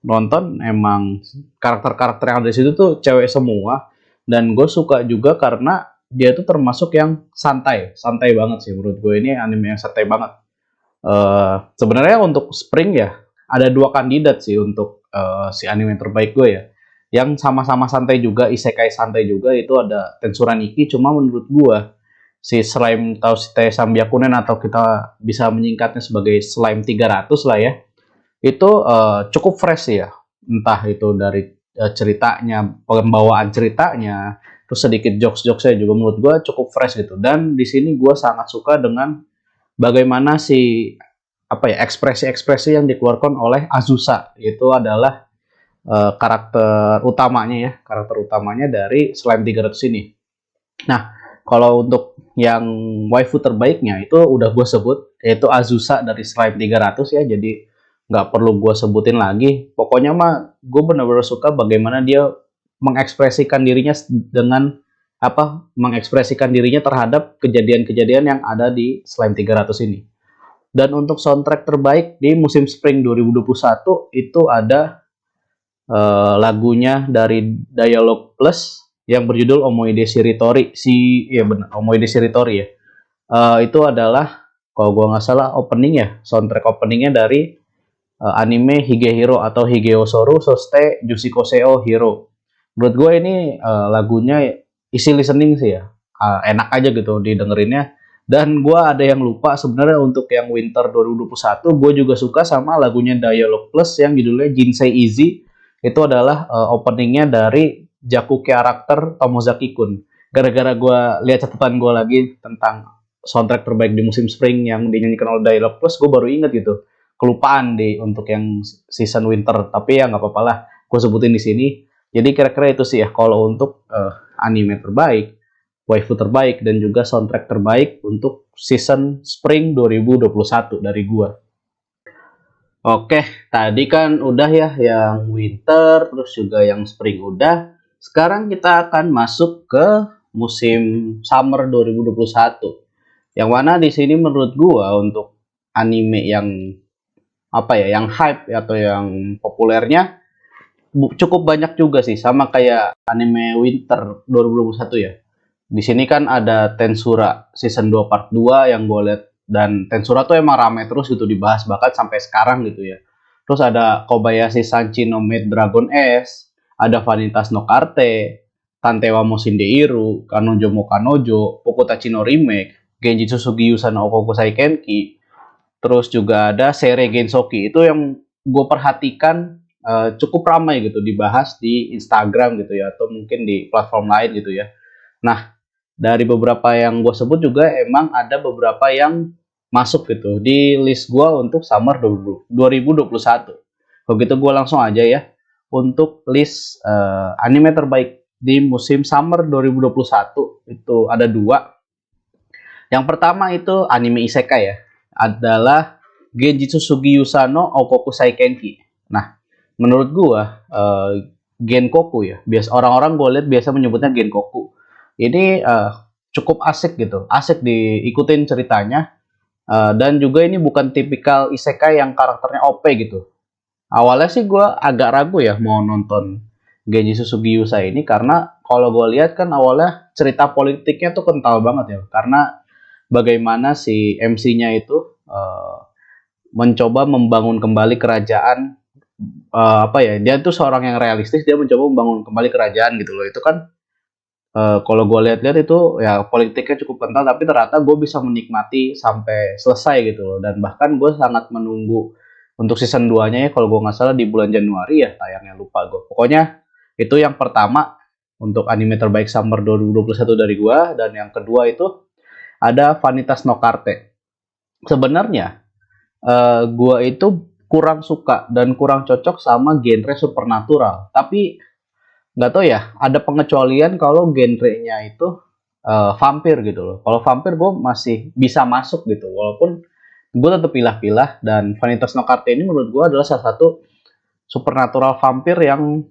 nonton emang karakter-karakter yang ada di situ tuh cewek semua. Dan gue suka juga karena dia tuh termasuk yang santai banget sih menurut gue. Ini anime yang santai banget. Sebenarnya untuk Spring ya ada dua kandidat sih untuk si anime terbaik gue ya, yang sama-sama santai juga, isekai santai juga. Itu ada Tensura-Niki. Cuma menurut gue si Slime Tauste Sambyakunen, atau kita bisa menyingkatnya sebagai Slime 300 lah ya, itu cukup fresh ya. Entah itu dari ceritanya, pembawaan ceritanya, terus sedikit jokes-jokesnya juga menurut gue cukup fresh gitu. Dan di sini gue sangat suka dengan bagaimana si apa ya, ekspresi-ekspresi yang dikeluarkan oleh Azusa. Itu adalah karakter utamanya dari Slime 300 ini. Nah, kalau untuk yang waifu terbaiknya itu udah gue sebut, yaitu Azusa dari Slime 300 ya. Jadi nggak perlu gue sebutin lagi. Pokoknya mah gue benar-benar suka bagaimana dia mengekspresikan dirinya dengan mengekspresikan dirinya terhadap kejadian-kejadian yang ada di Slime 300 ini. Dan untuk soundtrack terbaik di musim Spring 2021 itu ada lagunya dari Dialog Plus yang berjudul Omoide Shiritori. Omoide Shiritori ya. Itu adalah, kalau gue nggak salah, opening ya, soundtrack openingnya dari anime Higehiro atau Higeosoru Soste Jushikoseo Hiro. Menurut gue ini lagunya easy listening sih ya, enak aja gitu didengerinnya. Dan gue ada yang lupa sebenarnya, untuk yang Winter 2021 gue juga suka sama lagunya Dialog Plus yang judulnya Jinsei Easy. Itu adalah openingnya dari Jaku karakter Tomozaki Kun. Gara-gara gue lihat catatan gue lagi tentang soundtrack terbaik di musim Spring yang dinyanyikan oleh Dialog Plus, gue baru inget gitu. Kelupaan untuk yang season Winter, tapi ya nggak apa-apa lah, gue sebutin di sini. Jadi kira-kira itu sih ya kalau untuk anime terbaik, waifu terbaik, dan juga soundtrack terbaik untuk season Spring 2021 dari gua. Oke, tadi kan udah ya yang winter, terus juga yang spring udah. Sekarang kita akan masuk ke musim summer 2021. Yang mana di sini menurut gua untuk anime yang yang hype atau yang populernya cukup banyak juga sih, sama kayak anime winter 2021 ya. Di sini kan ada Tensura season 2 part 2 yang gue lihat, dan Tensura tuh emang rame terus gitu dibahas bahkan sampai sekarang gitu ya. Terus ada Kobayashi Sanchi no Maid Dragon S, ada Vanitas no Karte, Tantewa mo Shindeiru, Kanojo mo Kanojo, Pokutachi no Remake, Genjitsu Sugiusa no Okokusai Kenki. Terus juga ada Sere Gensoki. Itu yang gue perhatikan cukup ramai gitu dibahas di Instagram gitu ya, atau mungkin di platform lain gitu ya. Nah, dari beberapa yang gue sebut juga emang ada beberapa yang masuk gitu di list gue untuk summer 2021. Begitu gue langsung aja ya untuk list anime terbaik di musim summer 2021 itu ada dua. Yang pertama itu anime isekai ya, adalah Genjitsu Sugi no Okoku Saikenki. Nah, menurut gua Genkoku ya, biasa orang-orang gue lihat biasa menyebutnya Genkoku. Ini cukup asik gitu, asik diikutin ceritanya. Dan juga ini bukan tipikal isekai yang karakternya OP gitu. Awalnya sih gue agak ragu ya mau nonton Genji Susugiusa ini karena kalau gue lihat kan awalnya cerita politiknya tuh kental banget ya, karena bagaimana si MC-nya itu mencoba membangun kembali kerajaan, apa ya, dia tuh seorang yang realistis, dia mencoba membangun kembali kerajaan gitu loh. Itu kan kalau gue lihat-lihat itu ya politiknya cukup kental, tapi ternyata gue bisa menikmati sampai selesai gitu loh. Dan bahkan gue sangat menunggu untuk season 2-nya ya, kalau gue nggak salah di bulan Januari ya tayangnya, lupa gue. Pokoknya itu yang pertama untuk anime terbaik summer 2021 dari gue. Dan yang kedua itu ada Vanitas no Carte. Sebenarnya gue itu kurang suka dan kurang cocok sama genre supernatural. Tapi nggak tahu ya, ada pengecualian kalau genrenya itu vampir gitu loh. Kalau vampir gue masih bisa masuk gitu, walaupun gue tetap pilah-pilah. Dan Vanitas no Carte ini menurut gue adalah salah satu supernatural vampir yang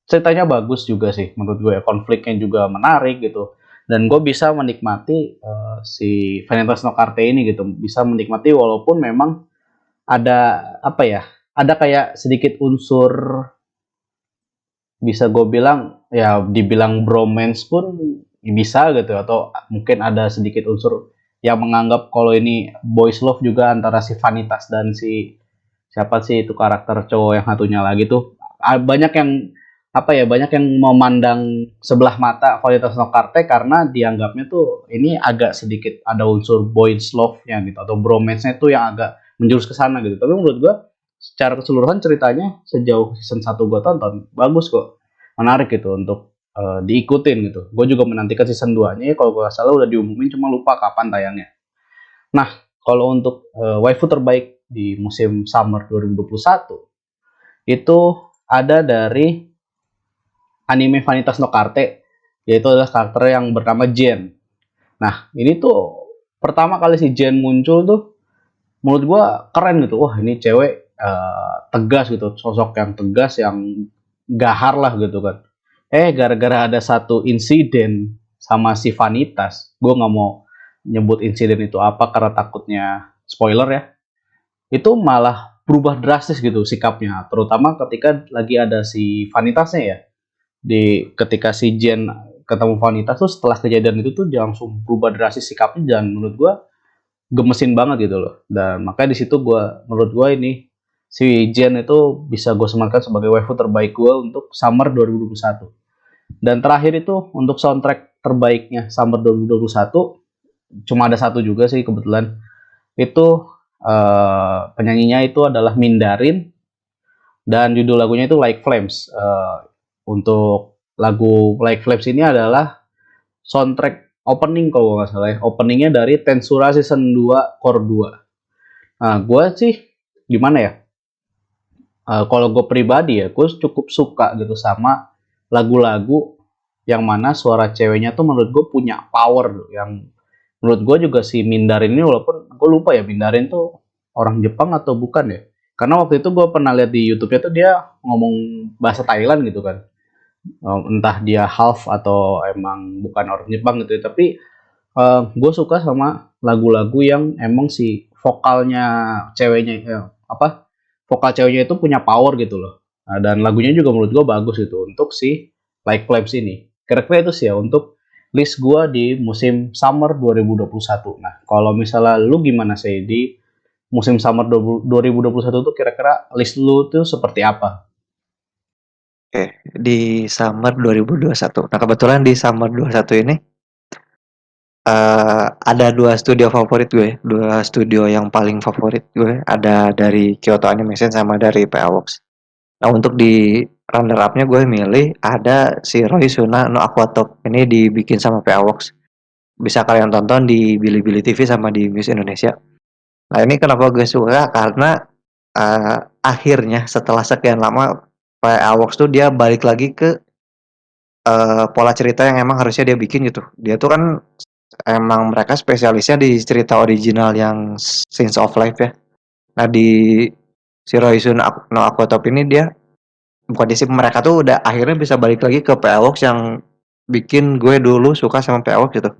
ceritanya bagus juga sih menurut gue ya. Konfliknya juga menarik gitu, dan gue bisa menikmati si Vanitas no Carte ini gitu, bisa menikmati walaupun memang ada apa ya, ada kayak sedikit unsur, bisa gue bilang ya dibilang bromance pun bisa gitu, atau mungkin ada sedikit unsur yang menganggap kalau ini boys love juga antara si Vanitas dan si siapa sih itu karakter cowok yang satunya lagi tuh. Banyak yang apa ya, banyak yang memandang sebelah mata Vanitas no Carte karena dianggapnya tuh ini agak sedikit ada unsur boys love-nya gitu, atau bromance-nya tuh yang agak menjurus ke sana gitu. Tapi menurut gua secara keseluruhan ceritanya sejauh season 1 gue tonton bagus kok, menarik gitu untuk diikutin gitu. Gue juga menantikan season 2-nya ya, kalau gue salah udah diumumin cuma lupa kapan tayangnya. Nah, kalau untuk waifu terbaik di musim summer 2021 itu ada dari anime Vanitas no Carte, yaitu adalah karakter yang bernama Jen. Nah, ini tuh pertama kali si Jen muncul tuh menurut gua keren gitu. Wah, ini cewek tegas gitu, sosok yang tegas, yang gahar lah gitu kan. Gara-gara ada satu insiden sama si Vanitas, gua nggak mau nyebut insiden itu apa karena takutnya spoiler ya. Itu malah berubah drastis gitu sikapnya, terutama ketika lagi ada si Vanitasnya ya. Ketika si Jen ketemu Vanitas tuh, setelah kejadian itu tuh dia langsung berubah drastis sikapnya, dan menurut gua gemesin banget gitu loh. Dan makanya di situ menurut gue ini si Jen itu bisa gue sematkan sebagai waifu terbaik gue untuk summer 2021. Dan terakhir itu untuk soundtrack terbaiknya summer 2021 cuma ada satu juga sih kebetulan. Itu penyanyinya itu adalah Mindarin, dan judul lagunya itu Like Flames. Untuk lagu Like Flames ini adalah soundtrack opening kalau nggak salah ya. Openingnya dari Tensura Season 2 Core 2. Nah, gue sih gimana ya? Kalau gue pribadi ya, gue cukup suka gitu sama lagu-lagu yang mana suara ceweknya tuh menurut gue punya power loh. Yang menurut gue juga si Mindarin ini, walaupun gue lupa ya Mindarin tuh orang Jepang atau bukan ya. Karena waktu itu gue pernah lihat di YouTube-nya tuh dia ngomong bahasa Thailand gitu kan. Entah dia half atau emang bukan orang Jepang gitu ya. Tapi gue suka sama lagu-lagu yang emang si vokalnya ceweknya vokal ceweknya itu punya power gitu loh. Nah, dan lagunya juga menurut gue bagus gitu untuk si Like Flames ini. Kira-kira itu sih ya untuk list gue di musim summer 2021. Nah, kalau misalnya lu gimana sih di musim summer 2021 tuh, kira-kira list lu tuh seperti apa? Oke, di summer 2021. Nah, kebetulan di summer 21 ini ada dua studio favorit gue, dua studio yang paling favorit gue, ada dari Kyoto Animation sama dari PA Works. Nah, untuk di runner up-nya gue milih ada si Roisuna no Aquatop. Ini dibikin sama PA Works. Bisa kalian tonton di Bilibili TV sama di Muse Indonesia. Nah, ini kenapa gue suka karena akhirnya setelah sekian lama PA Works tuh dia balik lagi ke pola cerita yang emang harusnya dia bikin gitu. Dia tuh kan emang mereka spesialisnya di cerita original yang Scenes of Life ya. Nah, di Shiroizu no Aquatop ini dia bukan di sih mereka tuh udah akhirnya bisa balik lagi ke PA Works yang bikin gue dulu suka sama PA Works gitu.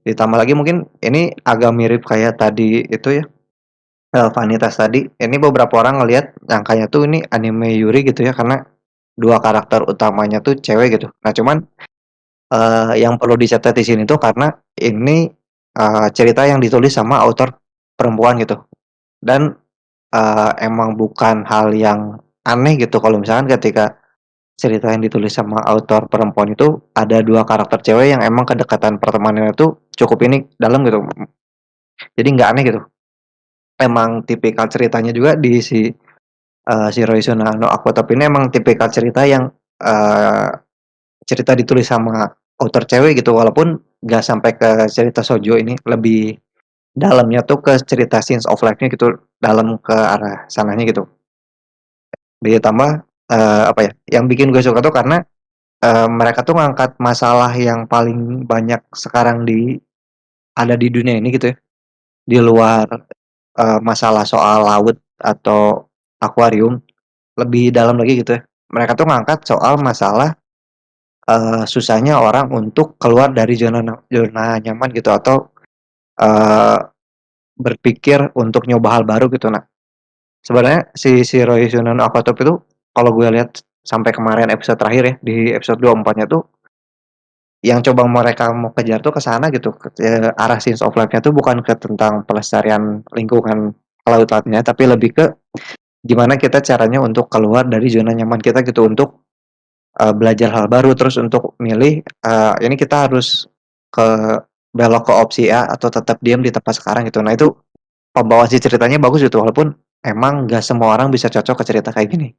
Ditambah lagi mungkin ini agak mirip kayak tadi itu ya, Vanitas tadi. Ini beberapa orang ngelihat nyangkanya tuh ini anime Yuri gitu ya karena dua karakter utamanya tuh cewek gitu. Nah, cuman yang perlu dicatat di sini tuh karena ini cerita yang ditulis sama author perempuan gitu. Dan emang bukan hal yang aneh gitu kalau misalkan ketika cerita yang ditulis sama author perempuan itu ada dua karakter cewek yang emang kedekatan pertemanannya itu cukup ini dalam gitu. Jadi nggak aneh gitu. Emang tipikal ceritanya juga di si Roisuna no Aquatop ini emang tipikal cerita yang eee, cerita ditulis sama author cewek gitu walaupun nggak sampai ke cerita shoujo ini, lebih dalamnya tuh ke cerita scenes of life-nya gitu, dalam ke arah sananya gitu. Ditambah, apa ya, yang bikin gue suka tuh karena, mereka tuh ngangkat masalah yang paling banyak sekarang ada di dunia ini gitu ya, di luar, masalah soal laut atau akuarium, lebih dalam lagi gitu ya. Mereka tuh ngangkat soal masalah, susahnya orang untuk keluar dari zona nyaman gitu atau, eee, berpikir untuk nyoba hal baru gitu. Nah, sebenarnya si Roy Shunon Aquatop itu kalau gue lihat sampai kemarin episode terakhir ya, di episode 24-nya tuh yang coba mereka mau kejar tuh ke sana gitu, ke arah scenes of life-nya tuh bukan ke tentang pelestarian lingkungan laut-lautnya, tapi lebih ke gimana kita caranya untuk keluar dari zona nyaman kita gitu, untuk, belajar hal baru, terus untuk milih, ini kita harus ke belok ke opsi A atau tetap diam di tempat sekarang gitu. Nah, itu pembawa si ceritanya bagus gitu, walaupun emang nggak semua orang bisa cocok ke cerita kayak gini.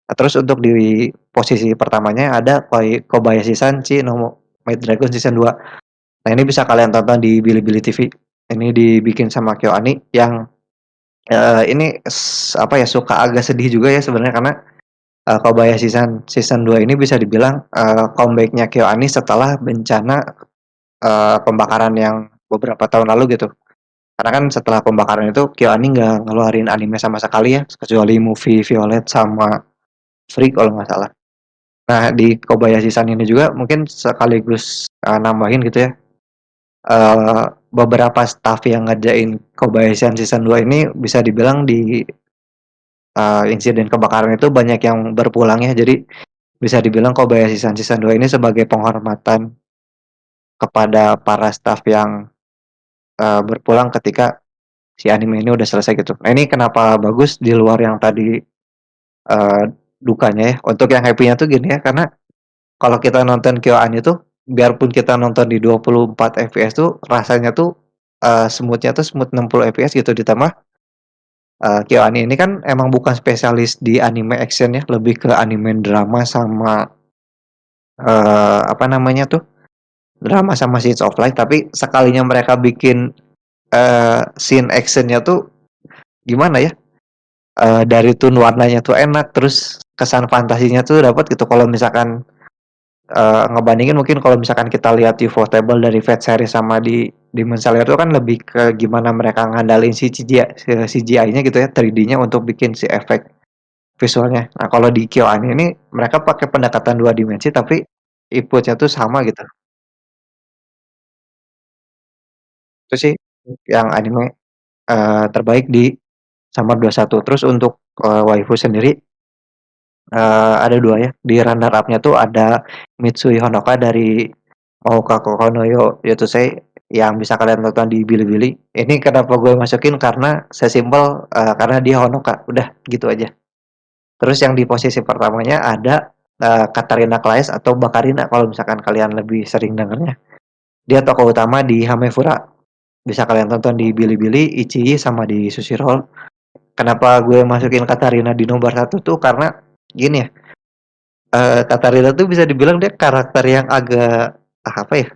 Nah, terus untuk di posisi pertamanya ada Kobayashi-san Chi no Maid Dragon Season 2. Nah, ini bisa kalian tonton di Bilibili TV. Ini dibikin sama KyoAni yang, ini apa ya, suka agak sedih juga ya sebenarnya karena, Kobayashi-san Season 2 ini bisa dibilang, comeback-nya KyoAni setelah bencana, pembakaran yang beberapa tahun lalu gitu. Karena kan setelah pembakaran itu KyoAni nggak ngeluarin anime sama sekali ya, kecuali movie Violet sama Free kalau nggak salah. Nah, di Kobayashi-san ini juga mungkin sekaligus, nambahin gitu ya, beberapa staff yang ngerjain Kobayashi-san Season 2 ini bisa dibilang di, insiden kebakaran itu banyak yang berpulang ya. Jadi bisa dibilang Kobayashi-san Season 2 ini sebagai penghormatan kepada para staff yang, berpulang ketika si anime ini udah selesai gitu. Nah, ini kenapa bagus di luar yang tadi, eee, dukanya ya. Untuk yang happy-nya tuh gini ya, karena kalau kita nonton KyoAni tuh, biarpun kita nonton di 24 fps tuh rasanya tuh, smooth-nya tuh smooth 60 fps gitu, ditambah, KyoAni ini kan emang bukan spesialis di anime action ya, lebih ke anime drama sama, apa namanya tuh, drama sama scenes of life, tapi sekalinya mereka bikin, scene action-nya tuh gimana ya, dari tone warnanya tuh enak, terus kesan fantasinya tuh dapat gitu. Kalau misalkan ngebandingin mungkin kalau misalkan kita lihat Ufotable dari Fate series sama di Demon Slayer itu kan lebih ke gimana mereka ngandalin si CGI-nya gitu ya, 3D-nya untuk bikin si efek visualnya. Nah, kalau di KyoAni ini mereka pakai pendekatan 2 dimensi tapi input-nya tuh sama gitu. Itu sih yang anime, terbaik di Summer 21. Terus untuk, waifu sendiri, ada 2 ya, di runner up-nya tuh ada Mitsui Honoka dari Moukako no Yotusei yang bisa kalian tonton di Bilibili. Ini kenapa gue masukin karena sesimpel, karena dia Honoka, udah gitu aja. Terus yang di posisi pertamanya ada, Katarina Claes atau Bakarina kalau misalkan kalian lebih sering dengernya. Dia tokoh utama di Hamefura, bisa kalian tonton di Bilibili, Ichihi, sama di Sushiro. kenapa gue masukin Katarina di nomor satu tuh karena gini ya, Katarina tuh bisa dibilang dia karakter yang agak, apa ya,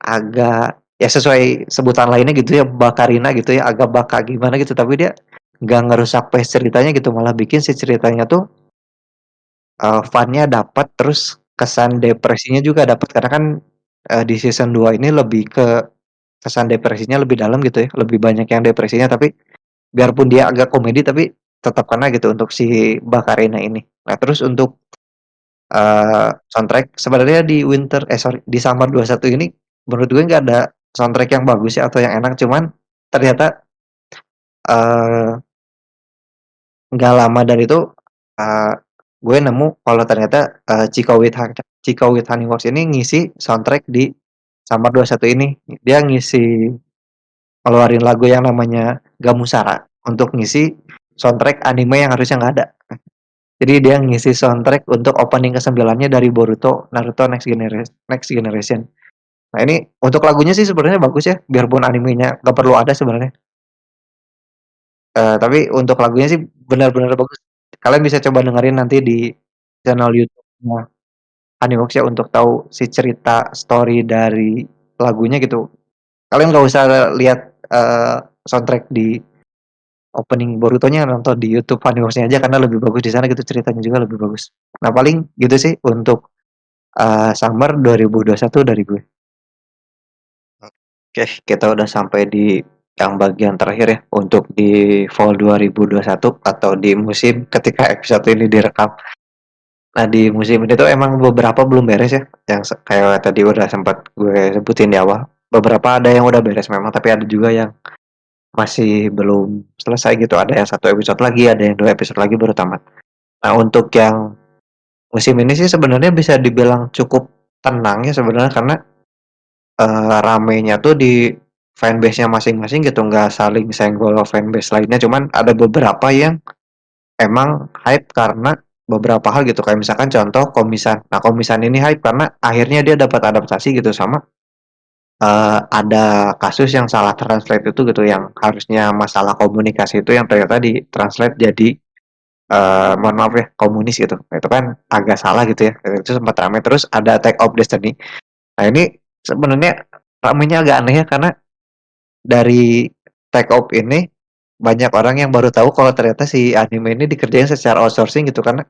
agak ya sesuai sebutan lainnya gitu ya, Bakarina gitu ya, agak baka gimana gitu, tapi dia nggak ngerusak pace ceritanya gitu, malah bikin si ceritanya tuh, fun-nya dapat, terus kesan depresinya juga dapat. Karena kan, di season 2 ini lebih ke kesan depresinya lebih dalam gitu ya, lebih banyak yang depresinya, tapi biarpun dia agak komedi tapi tetap kena gitu untuk si Bakarina ini. Nah terus untuk, soundtrack sebenarnya di Summer 21 ini menurut gue nggak ada soundtrack yang bagus ya atau yang enak, cuman ternyata, eee, nggak lama dari itu, eee, gue nemu kalau ternyata, Chika with Honeyworks ini ngisi soundtrack di Summer 21 ini. Dia ngeluarin lagu yang namanya Gamusara untuk ngisi soundtrack anime yang harusnya nggak ada. Jadi dia ngisi soundtrack untuk opening ke-9-nya dari Boruto, Naruto Next Generation. Nah ini untuk lagunya sih sebenarnya bagus ya, biarpun animenya nggak perlu ada sebenarnya. Tapi untuk lagunya sih benar-benar bagus. Kalian bisa coba dengerin nanti di channel YouTube-nya Animax ya untuk tahu si cerita story dari lagunya gitu. Kalian nggak usah lihat, soundtrack di opening Borutonya, nonton di YouTube Animax-nya aja karena lebih bagus di sana gitu, ceritanya juga lebih bagus. Nah paling gitu sih untuk, Summer 2021 dari gue. Oke, kita udah sampai di yang bagian terakhir ya, untuk di fall 2021 atau di musim ketika episode ini direkam. Nah, di musim ini tuh emang beberapa belum beres ya, yang kayak tadi udah sempat gue sebutin di awal. Beberapa ada yang udah beres memang, tapi ada juga yang masih belum selesai gitu. Ada yang satu episode lagi, ada yang 2 episode lagi baru tamat. Nah, untuk yang musim ini sih sebenarnya bisa dibilang cukup tenang ya sebenarnya karena ramenya tuh di fanbase-nya masing-masing gitu, nggak saling senggol fanbase lainnya, cuman ada beberapa yang emang hype karena beberapa hal gitu, kayak misalkan contoh Komisan. Nah, Komisan ini hype karena akhirnya dia dapat adaptasi gitu sama, ada kasus yang salah translate itu gitu, yang harusnya masalah komunikasi itu yang ternyata ditranslate jadi, mohon maaf ya, komunis gitu. Nah, itu kan agak salah gitu ya, itu sempat rame. Terus ada Attack of Destiny. Nah, ini sebenarnya ramenya agak aneh ya karena dari Take Off ini, banyak orang yang baru tahu kalau ternyata si anime ini dikerjain secara outsourcing gitu karena,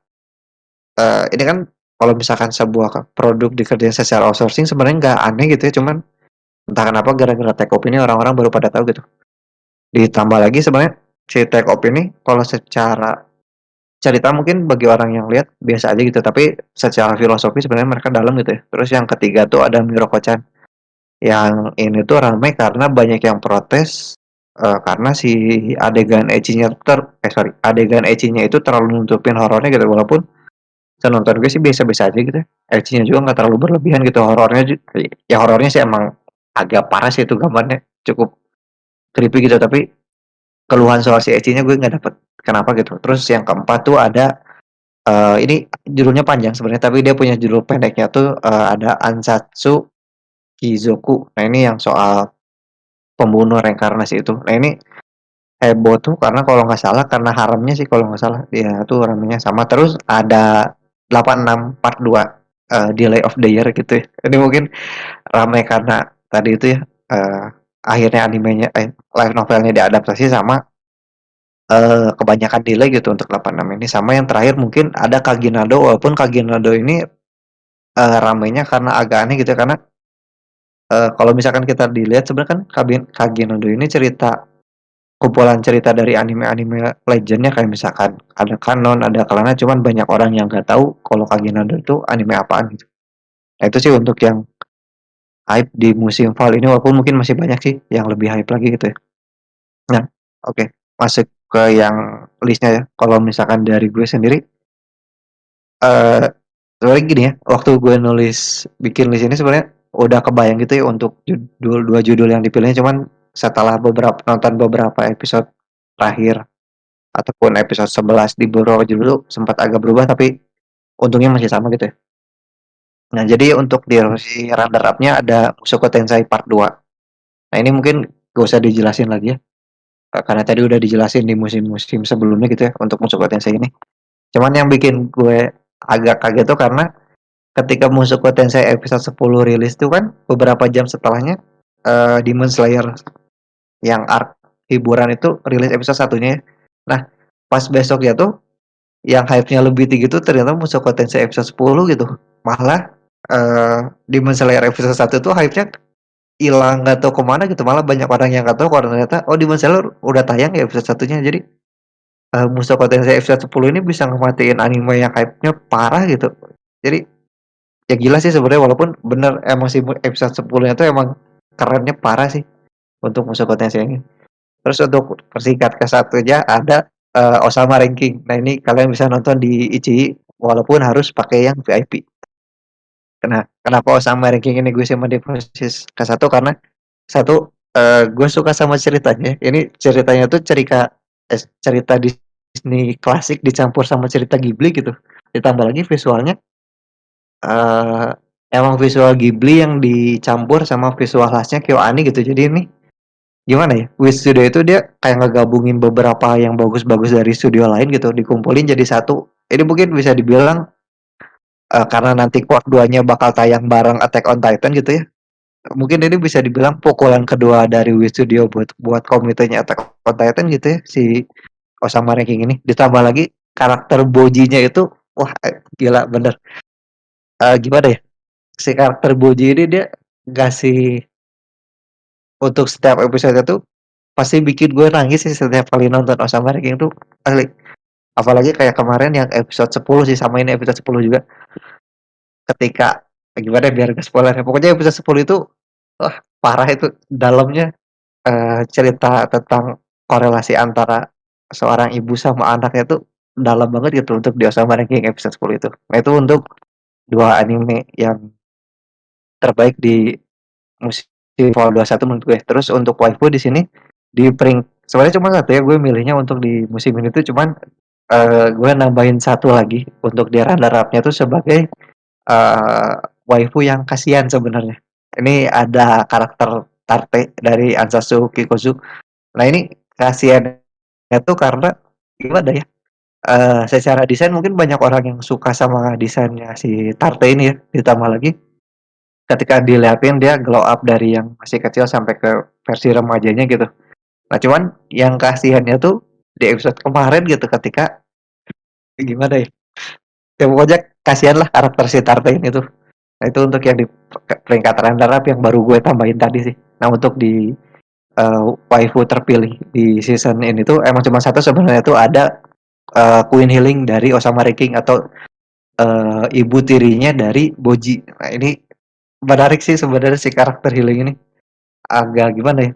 ini kan kalau misalkan sebuah produk dikerjain secara outsourcing sebenarnya nggak aneh gitu ya, cuman entah kenapa gara-gara Take Off ini orang-orang baru pada tahu gitu. Ditambah lagi sebenarnya si Take Off ini kalau secara cerita mungkin bagi orang yang lihat biasa aja gitu, tapi secara filosofi sebenarnya mereka dalam gitu ya. Terus yang ketiga tuh ada Miro-chan. Yang ini tuh ramai karena banyak yang protes, karena si adegan ecchinya adegan ecchinya itu terlalu nutupin horornya gitu, walaupun senonton gue sih biasa-biasa aja gitu ya, ecchinya juga nggak terlalu berlebihan gitu, ya horornya sih emang agak parah sih itu gambarnya, cukup creepy gitu, tapi keluhan soal si ecchinya gue nggak dapet, kenapa gitu. Terus yang keempat tuh ada, ini judulnya panjang sebenarnya, tapi dia punya judul pendeknya tuh, ada Ansatsu Kizoku. Nah ini yang soal pembunuh reinkarnasi itu. Nah ini heboh tuh karena kalau nggak salah karena haremnya sih kalau nggak salah, dia tuh ramenya sama. Terus ada 86 Part 2, Delay of the Year gitu ya. Ini mungkin ramai karena tadi itu ya, akhirnya light novelnya diadaptasi sama, kebanyakan delay gitu untuk 86 ini. Sama yang terakhir mungkin ada Kaginado, walaupun Kaginado ini, ramainya karena agak aneh gitu ya, karena, kalau misalkan kita dilihat sebenarnya kan Kaginado ini kumpulan cerita dari anime-anime legend ya, kayak misalkan ada Kanon, ada Kalana, cuman banyak orang yang nggak tahu kalau Kaginado itu anime apaan gitu. Nah itu sih untuk yang hype di musim fall ini, walaupun mungkin masih banyak sih yang lebih hype lagi gitu ya. Nah, oke, masuk ke yang list-nya ya. Kalau misalkan dari gue sendiri, eee, sebenarnya gini ya, waktu gue bikin list ini sebenarnya udah kebayang gitu ya untuk 2 judul yang dipilihnya, cuman setelah nonton beberapa episode terakhir ataupun episode 11 di beberapa judul tuh sempat agak berubah, tapi untungnya masih sama gitu ya. Nah, jadi untuk di si runner up-nya ada Mushoku Tensei Part 2. Nah, ini mungkin gak usah dijelasin lagi ya, karena tadi udah dijelasin di musim-musim sebelumnya gitu ya untuk Mushoku Tensei ini. Cuman yang bikin gue agak kaget tuh karena ketika Mushoku Tensei episode 10 rilis tuh kan beberapa jam setelahnya Demon Slayer yang arc hiburan itu rilis episode satunya ya. Nah, pas besoknya tuh yang hype-nya lebih tinggi tuh ternyata Mushoku Tensei episode 10 gitu. Malah Demon Slayer episode 1 tuh hype-nya hilang nggak tahu kemana gitu. Malah banyak orang yang nggak tahu kalau ternyata oh Demon Slayer udah tayang ya episode satunya. Jadi Mushoku Tensei episode 10 ini bisa ngematiin anime yang hype-nya parah gitu. Jadi ya gila sih sebenarnya walaupun bener emang si episode 10-nya tuh emang kerennya parah sih untuk Mushoku Tensei ini. Terus untuk persingkat ke satunya ada Osama Ranking. Nah ini kalian bisa nonton di Ichi walaupun harus pakai yang VIP. Kenapa Osama Ranking ini gue simpan di posisi ke satu karena satu gue suka sama ceritanya. Ini ceritanya tuh cerita Disney klasik dicampur sama cerita Ghibli gitu. Ditambah lagi visualnya eh emang visual Ghibli yang dicampur sama visual khasnya KyoAni gitu. Jadi ini gimana ya? Wish Studio itu dia kayak ngegabungin beberapa yang bagus-bagus dari studio lain gitu, dikumpulin jadi satu. Ini mungkin bisa dibilang karena nanti Quart 2-nya bakal tayang bareng Attack on Titan gitu ya. Mungkin ini bisa dibilang pukulan kedua dari Wish Studio buat komitenya Attack on Titan gitu ya, si Osama Ranking ini. Ditambah lagi karakter Boji-nya itu wah gila bener. Gimana ya? Si karakter Boji ini dia ngasih untuk setiap episode itu pasti bikin gue nangis sih setiap kali nonton Osama Ranking tuh asli. Apalagi kayak kemarin yang episode 10 sih sama ini episode 10 juga. Ketika gimana ya, biar gak spoiler ya. Pokoknya episode 10 itu wah parah itu dalamnya cerita tentang korelasi antara seorang ibu sama anaknya tuh dalam banget gitu untuk di Osama Ranking episode 10 itu. Nah itu untuk dua anime yang terbaik di musim Fall 21 menurut gue. Terus untuk waifu di sini di sebenarnya cuma satu ya gue milihnya untuk di musim ini tuh cuman gue nambahin satu lagi untuk di runner-up-nya tuh sebagai waifu yang kasihan sebenarnya. Ini ada karakter Tarte dari Ansasu Kikozu. Nah ini kasihannya tuh karena gimana ya? Secara desain mungkin banyak orang yang suka sama desainnya si Tarte ini ya. Ditambah lagi ketika dilihatin dia glow up dari yang masih kecil sampai ke versi remajanya gitu. Nah cuman yang kasihannya tuh di episode kemarin gitu ketika gimana ya? Ya pokoknya kasihan lah karakter si Tarte ini tuh. Nah itu untuk yang di peringkat runner up yang baru gue tambahin tadi sih. Nah untuk di waifu terpilih di season ini tuh emang cuma satu sebenarnya tuh ada Queen Healing dari Osama Ranking atau ibu tirinya dari Boji. Nah ini menarik sih sebenarnya si karakter Healing ini. Agak gimana ya?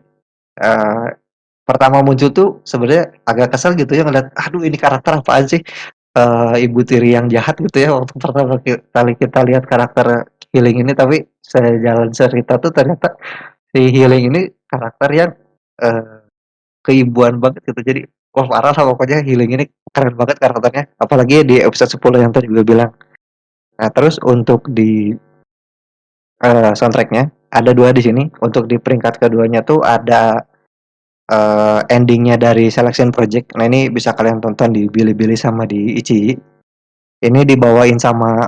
Uh, Pertama muncul tuh sebenarnya agak kesel gitu ya ngeliat, aduh ini karakter apaan sih? Ibu tiri yang jahat gitu ya waktu pertama kali kita lihat karakter Healing ini, tapi sejalan cerita tuh ternyata si Healing ini karakter yang uh, keibuan banget gitu. Jadi wah parah lah pokoknya Healing ini keren banget karakternya. Apalagi di episode 10 yang tadi gue bilang. Nah terus untuk di soundtracknya ada dua di sini. Untuk di peringkat keduanya tuh ada endingnya dari Selection Project. Nah ini bisa kalian tonton di Bilibili sama di Ichi. Ini dibawain sama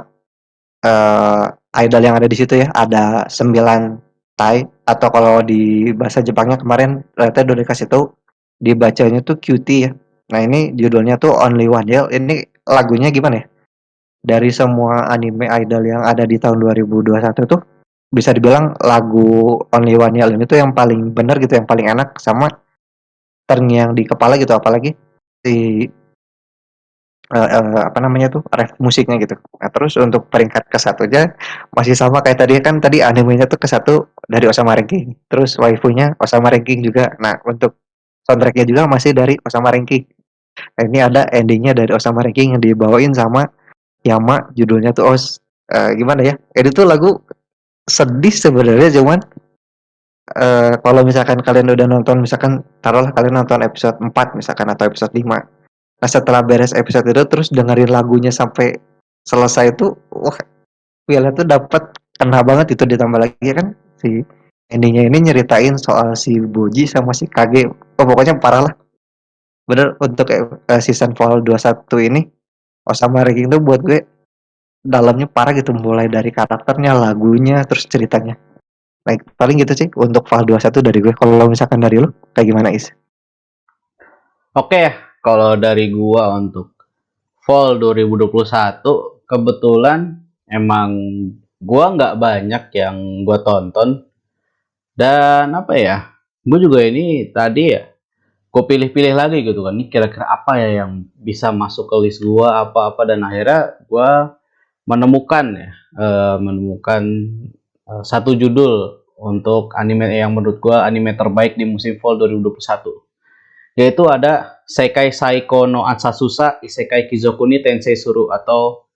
idol yang ada di situ ya. Ada 9 Tai atau kalau di bahasa Jepangnya kemarin ternyata udah dikasih tahu dibacanya tuh cutie ya. Nah ini judulnya tuh Only One Yell. Ini lagunya gimana ya? Dari semua anime idol yang ada di tahun 2021 tuh bisa dibilang lagu Only One Yell ini tuh yang paling bener gitu, yang paling enak sama terngiang di kepala gitu, apalagi si apa namanya tuh ref musiknya gitu. Nah terus untuk peringkat ke satunya masih sama kayak tadi kan, tadi animenya tuh ke satu dari Osama Ranking, terus waifunya Osama Ranking juga. Nah untuk soundtracknya juga masih dari Osama Ranking. Nah, ini ada endingnya dari Osama Ranking yang dibawain sama Yama, judulnya tuh gimana ya? Ini tuh lagu sedih sebenarnya cuman kalau misalkan kalian udah nonton, misalkan taruhlah kalian nonton episode 4 misalkan atau episode 5. Nah, setelah beres episode itu terus dengerin lagunya sampai selesai itu, wah, feel-nya tuh dapat kena banget itu. Ditambah lagi kan si endingnya ini nyeritain soal si Boji sama si Kage. Oh, pokoknya parah lah. bener untuk season Fall 21 ini Osama Ranking tuh buat gue dalamnya parah gitu, mulai dari karakternya, lagunya, terus ceritanya. Like, paling gitu sih untuk Fall 21 dari gue. Kalau misalkan dari lu kayak gimana Is? Oke, kalau dari gua untuk Fall 2021 kebetulan emang gua nggak banyak yang gua tonton dan apa ya? Gue juga ini tadi ya, gue pilih-pilih lagi gitu kan. Ini kira-kira apa ya yang bisa masuk ke list gua apa-apa dan akhirnya gua menemukan ya, menemukan satu judul untuk anime yang menurut gua anime terbaik di musim Fall 2021. Yaitu ada Sekai Saiko no Atsasusa Isekai Kizoku ni Tensei Suru, atau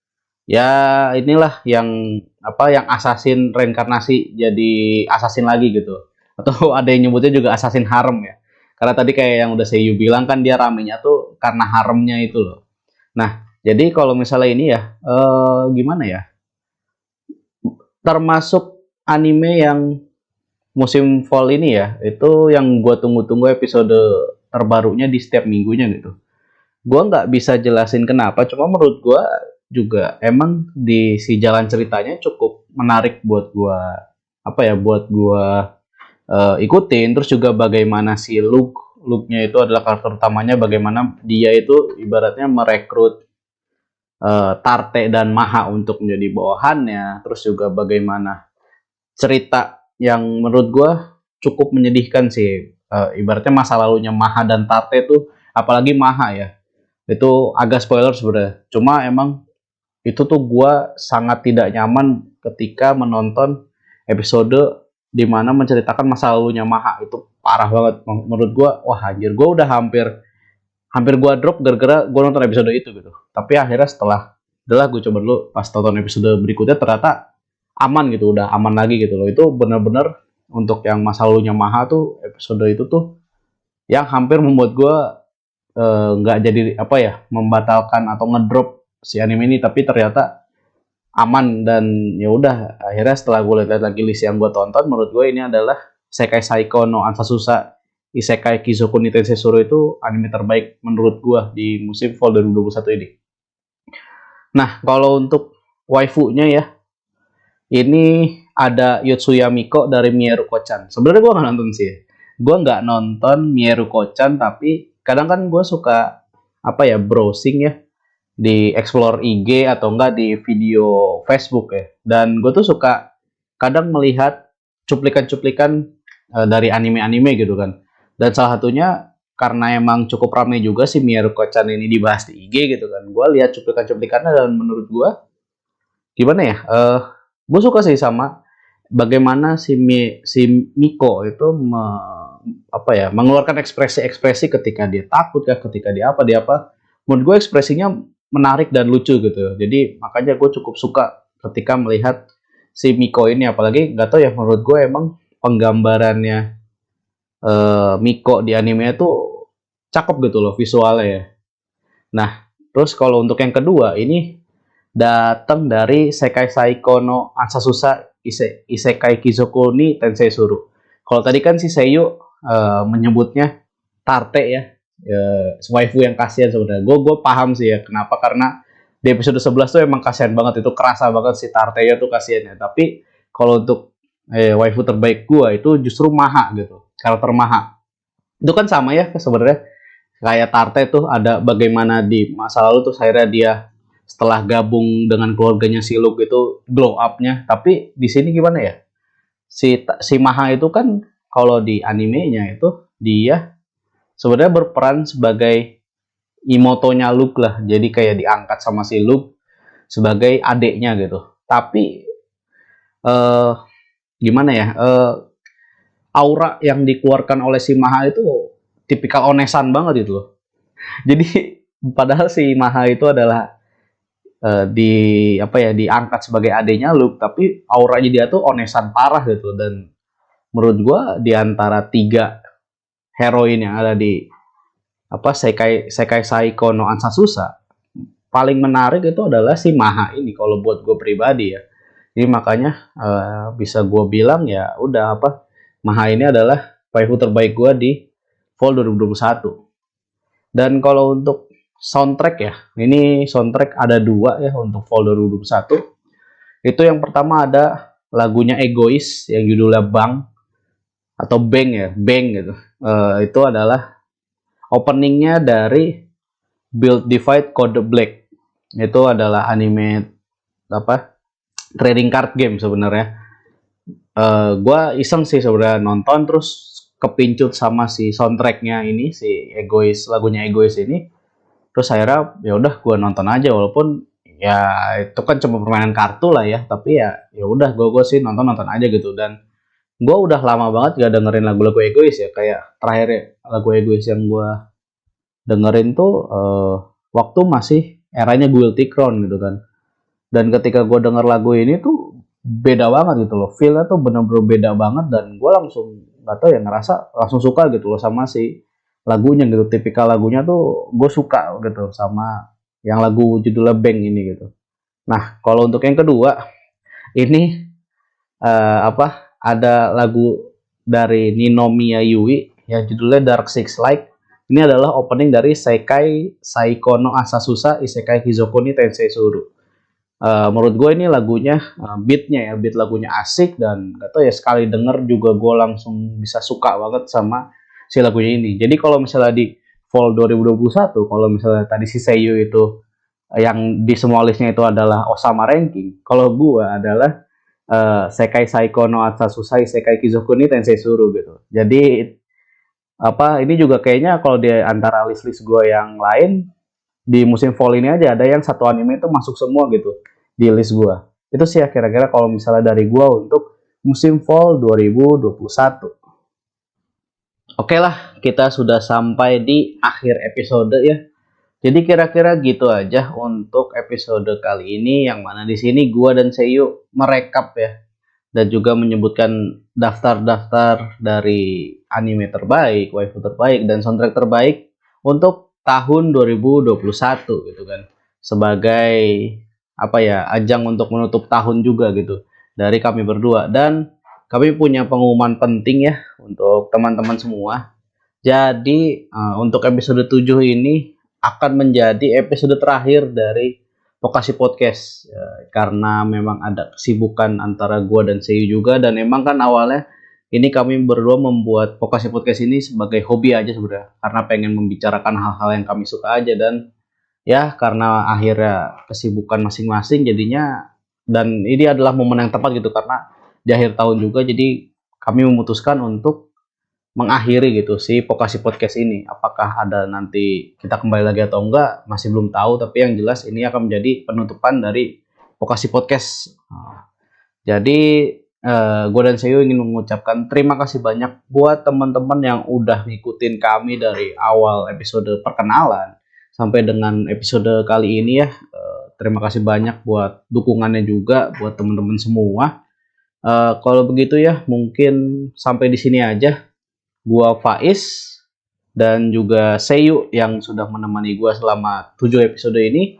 ya inilah yang apa yang assassin reinkarnasi jadi assassin lagi gitu. Atau ada yang nyebutnya juga assassin harem ya. Karena tadi kayak yang udah Seiyu bilang kan dia ramenya tuh karena haremnya itu loh. Nah, jadi kalau misalnya ini ya gimana ya? Termasuk anime yang musim fall ini ya, itu yang gue tunggu-tunggu episode terbarunya di setiap minggunya gitu. Gue nggak bisa jelasin kenapa, cuma menurut gue juga emang di si jalan ceritanya cukup menarik buat gue apa ya, buat gue ikutin. Terus juga bagaimana si Luke-nya itu adalah karakter utamanya, bagaimana dia itu ibaratnya merekrut Tarte dan Maha untuk menjadi bawahannya. Terus juga bagaimana cerita yang menurut gue cukup menyedihkan sih. Ibaratnya masa lalunya Maha dan Tate tuh, apalagi Maha ya, itu agak spoiler sebenarnya. Cuma emang itu tuh gue sangat tidak nyaman ketika menonton episode di mana menceritakan masa lalunya Maha. Itu parah banget menurut gue. Wah anjir, gue udah hampir hampir gue drop gara-gara gue nonton episode itu gitu. Tapi akhirnya setelah gue coba dulu pas tonton episode berikutnya, ternyata aman gitu, udah aman lagi gitu loh. Itu bener-bener untuk yang masa lalunya Maha tuh, episode itu tuh yang hampir membuat gue nggak jadi apa ya, membatalkan atau ngedrop si anime ini. Tapi ternyata aman dan ya udah, akhirnya setelah gue lihat lagi list yang gue tonton, menurut gue ini adalah Sekai Saiko no Ansasusa Isekai Kizoku ni Tensei Suru. Itu anime terbaik menurut gue di musim Fall 2021 ini. Nah, kalau untuk waifu-nya ya, ini ada Yotsuya Miko dari Mieru Kochan. Sebenarnya gue nggak nonton sih. Gue nggak nonton Mieru Kochan, tapi kadang kan gue suka apa ya, browsing ya di explore IG atau enggak di video Facebook ya. Dan gue tuh suka kadang melihat cuplikan-cuplikan dari anime-anime gitu kan. Dan salah satunya karena emang cukup ramai juga si Mieru Kochan ini dibahas di IG gitu kan. Gue lihat cuplikan-cuplikannya dan menurut gue gimana ya? Gue suka sih sama bagaimana si Miko itu apa ya, mengeluarkan ekspresi-ekspresi ketika dia takut ya, ketika dia apa. Menurut gue ekspresinya menarik dan lucu gitu. Jadi makanya gue cukup suka ketika melihat si Miko ini, apalagi nggak tahu ya, menurut gue emang penggambarannya Miko di anime itu cakep gitu loh visualnya ya. Nah, terus kalau untuk yang kedua ini datang dari Sekai Saiko no Ansasusa Isekai Kizoku ni Tensei Suru. Kalau tadi kan si Seiyu menyebutnya Tarte ya, waifu yang kasihan sebenarnya. Gue paham sih ya kenapa, karena di episode 11 tuh emang kasihan banget, itu kerasa banget si Tarte ya tuh kasihannya. Tapi kalau untuk waifu terbaik gue itu justru Maha gitu, karakter Maha. Itu kan sama ya sebenarnya kayak Tarte tuh, ada bagaimana di masa lalu tuh akhirnya dia setelah gabung dengan keluarganya si Luke itu glow up-nya. Tapi di sini gimana ya? Si Maha itu kan kalau di animenya itu dia sebenarnya berperan sebagai imotonya Luke lah. Jadi kayak diangkat sama si Luke sebagai adeknya gitu. Tapi eh gimana ya? Aura yang dikeluarkan oleh si Maha itu tipikal onesan banget gitu loh. Jadi padahal si Maha itu adalah di apa ya, diangkat sebagai adiknya Luke, tapi auranya dia tuh onesan parah gitu. Dan menurut gua di antara tiga heroin yang ada di apa Sekai Saiko no Ansasusa, paling menarik itu adalah si Maha ini kalau buat gue pribadi ya. Jadi makanya bisa gue bilang ya udah apa, Maha ini adalah waifu terbaik gue di Fall 2021. Dan kalau untuk soundtrack ya, ini soundtrack ada 2 ya untuk Fall 2021. Itu yang pertama ada lagunya Egois yang judulnya Bang atau Bang ya, Bang gitu. Itu adalah openingnya dari Build Divide Code Black. Itu adalah anime apa trading card game sebenarnya. Gua iseng sih sebenarnya nonton terus kepincut sama si soundtracknya ini, si Egois, lagunya Egois ini. Terus akhirnya ya udah gue nonton aja, walaupun ya itu kan cuma permainan kartu lah ya, tapi ya udah gue sih nonton aja gitu. Dan gue udah lama banget gak dengerin lagu-lagu Egois ya, kayak terakhir ya, lagu Egois yang gue dengerin tuh waktu masih eranya Guilty Crown gitu kan. Dan ketika gue denger lagu ini tuh beda banget gitu loh, feelnya tuh bener-bener beda banget, dan gue langsung gak tau ya, ngerasa langsung suka gitu loh sama si lagunya gitu. Tipikal lagunya tuh gue suka gitu sama yang lagu judulnya Bang ini gitu. Nah kalau untuk yang kedua ini ada lagu dari Ninomiya Yui yang judulnya Dark Six Light. Ini adalah opening dari Sekai Saiko no Asasusa Isekai Hizoku ni Tensei Suru. Menurut gue ini lagunya, beatnya ya, beat lagunya asik, dan gak tau ya, sekali denger juga gue langsung bisa suka banget sama si lagunya ini. Jadi kalau misalnya di Fall 2021, kalau misalnya tadi si Seiyu itu yang di semua listnya itu adalah Osama Ranking, kalau gue adalah Sekai Saiko no Atsusa Isekai Kizoku ni Tensei Suru gitu. Jadi ini juga kayaknya kalau di antara list-list gue yang lain di musim fall ini aja ada yang satu anime itu masuk semua gitu di list gue. Itu sih ya kira-kira kalau misalnya dari gue untuk musim fall 2021. Oke lah, kita sudah sampai di akhir episode ya. Jadi kira-kira gitu aja untuk episode kali ini, yang mana di sini gue dan Seiyu merekap ya, dan juga menyebutkan daftar-daftar dari anime terbaik, waifu terbaik, dan soundtrack terbaik untuk tahun 2021 gitu kan. Sebagai ajang untuk menutup tahun juga gitu dari kami berdua. Dan kami punya pengumuman penting ya untuk teman-teman semua. Jadi untuk episode 7 ini akan menjadi episode terakhir dari Vokasi Podcast karena memang ada kesibukan antara gua dan Seiyu juga, dan emang kan awalnya ini kami berdua membuat Vokasi Podcast ini sebagai hobi aja sebenarnya, karena pengen membicarakan hal-hal yang kami suka aja. Dan ya karena akhirnya kesibukan masing-masing jadinya, dan ini adalah momen yang tepat gitu karena di akhir tahun juga, jadi kami memutuskan untuk mengakhiri gitu si Vokasi Podcast ini. Apakah ada nanti kita kembali lagi atau enggak masih belum tahu, tapi yang jelas ini akan menjadi penutupan dari Vokasi Podcast. Jadi gue dan Seiyu ingin mengucapkan terima kasih banyak buat teman-teman yang udah ngikutin kami dari awal episode perkenalan sampai dengan episode kali ini ya. Terima kasih banyak buat dukungannya juga buat teman-teman semua. Kalau begitu ya mungkin sampai di sini aja. Gua Faiz dan juga Seiyu yang sudah menemani gua selama 7 episode ini.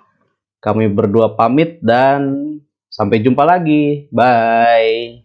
Kami berdua pamit dan sampai jumpa lagi. Bye.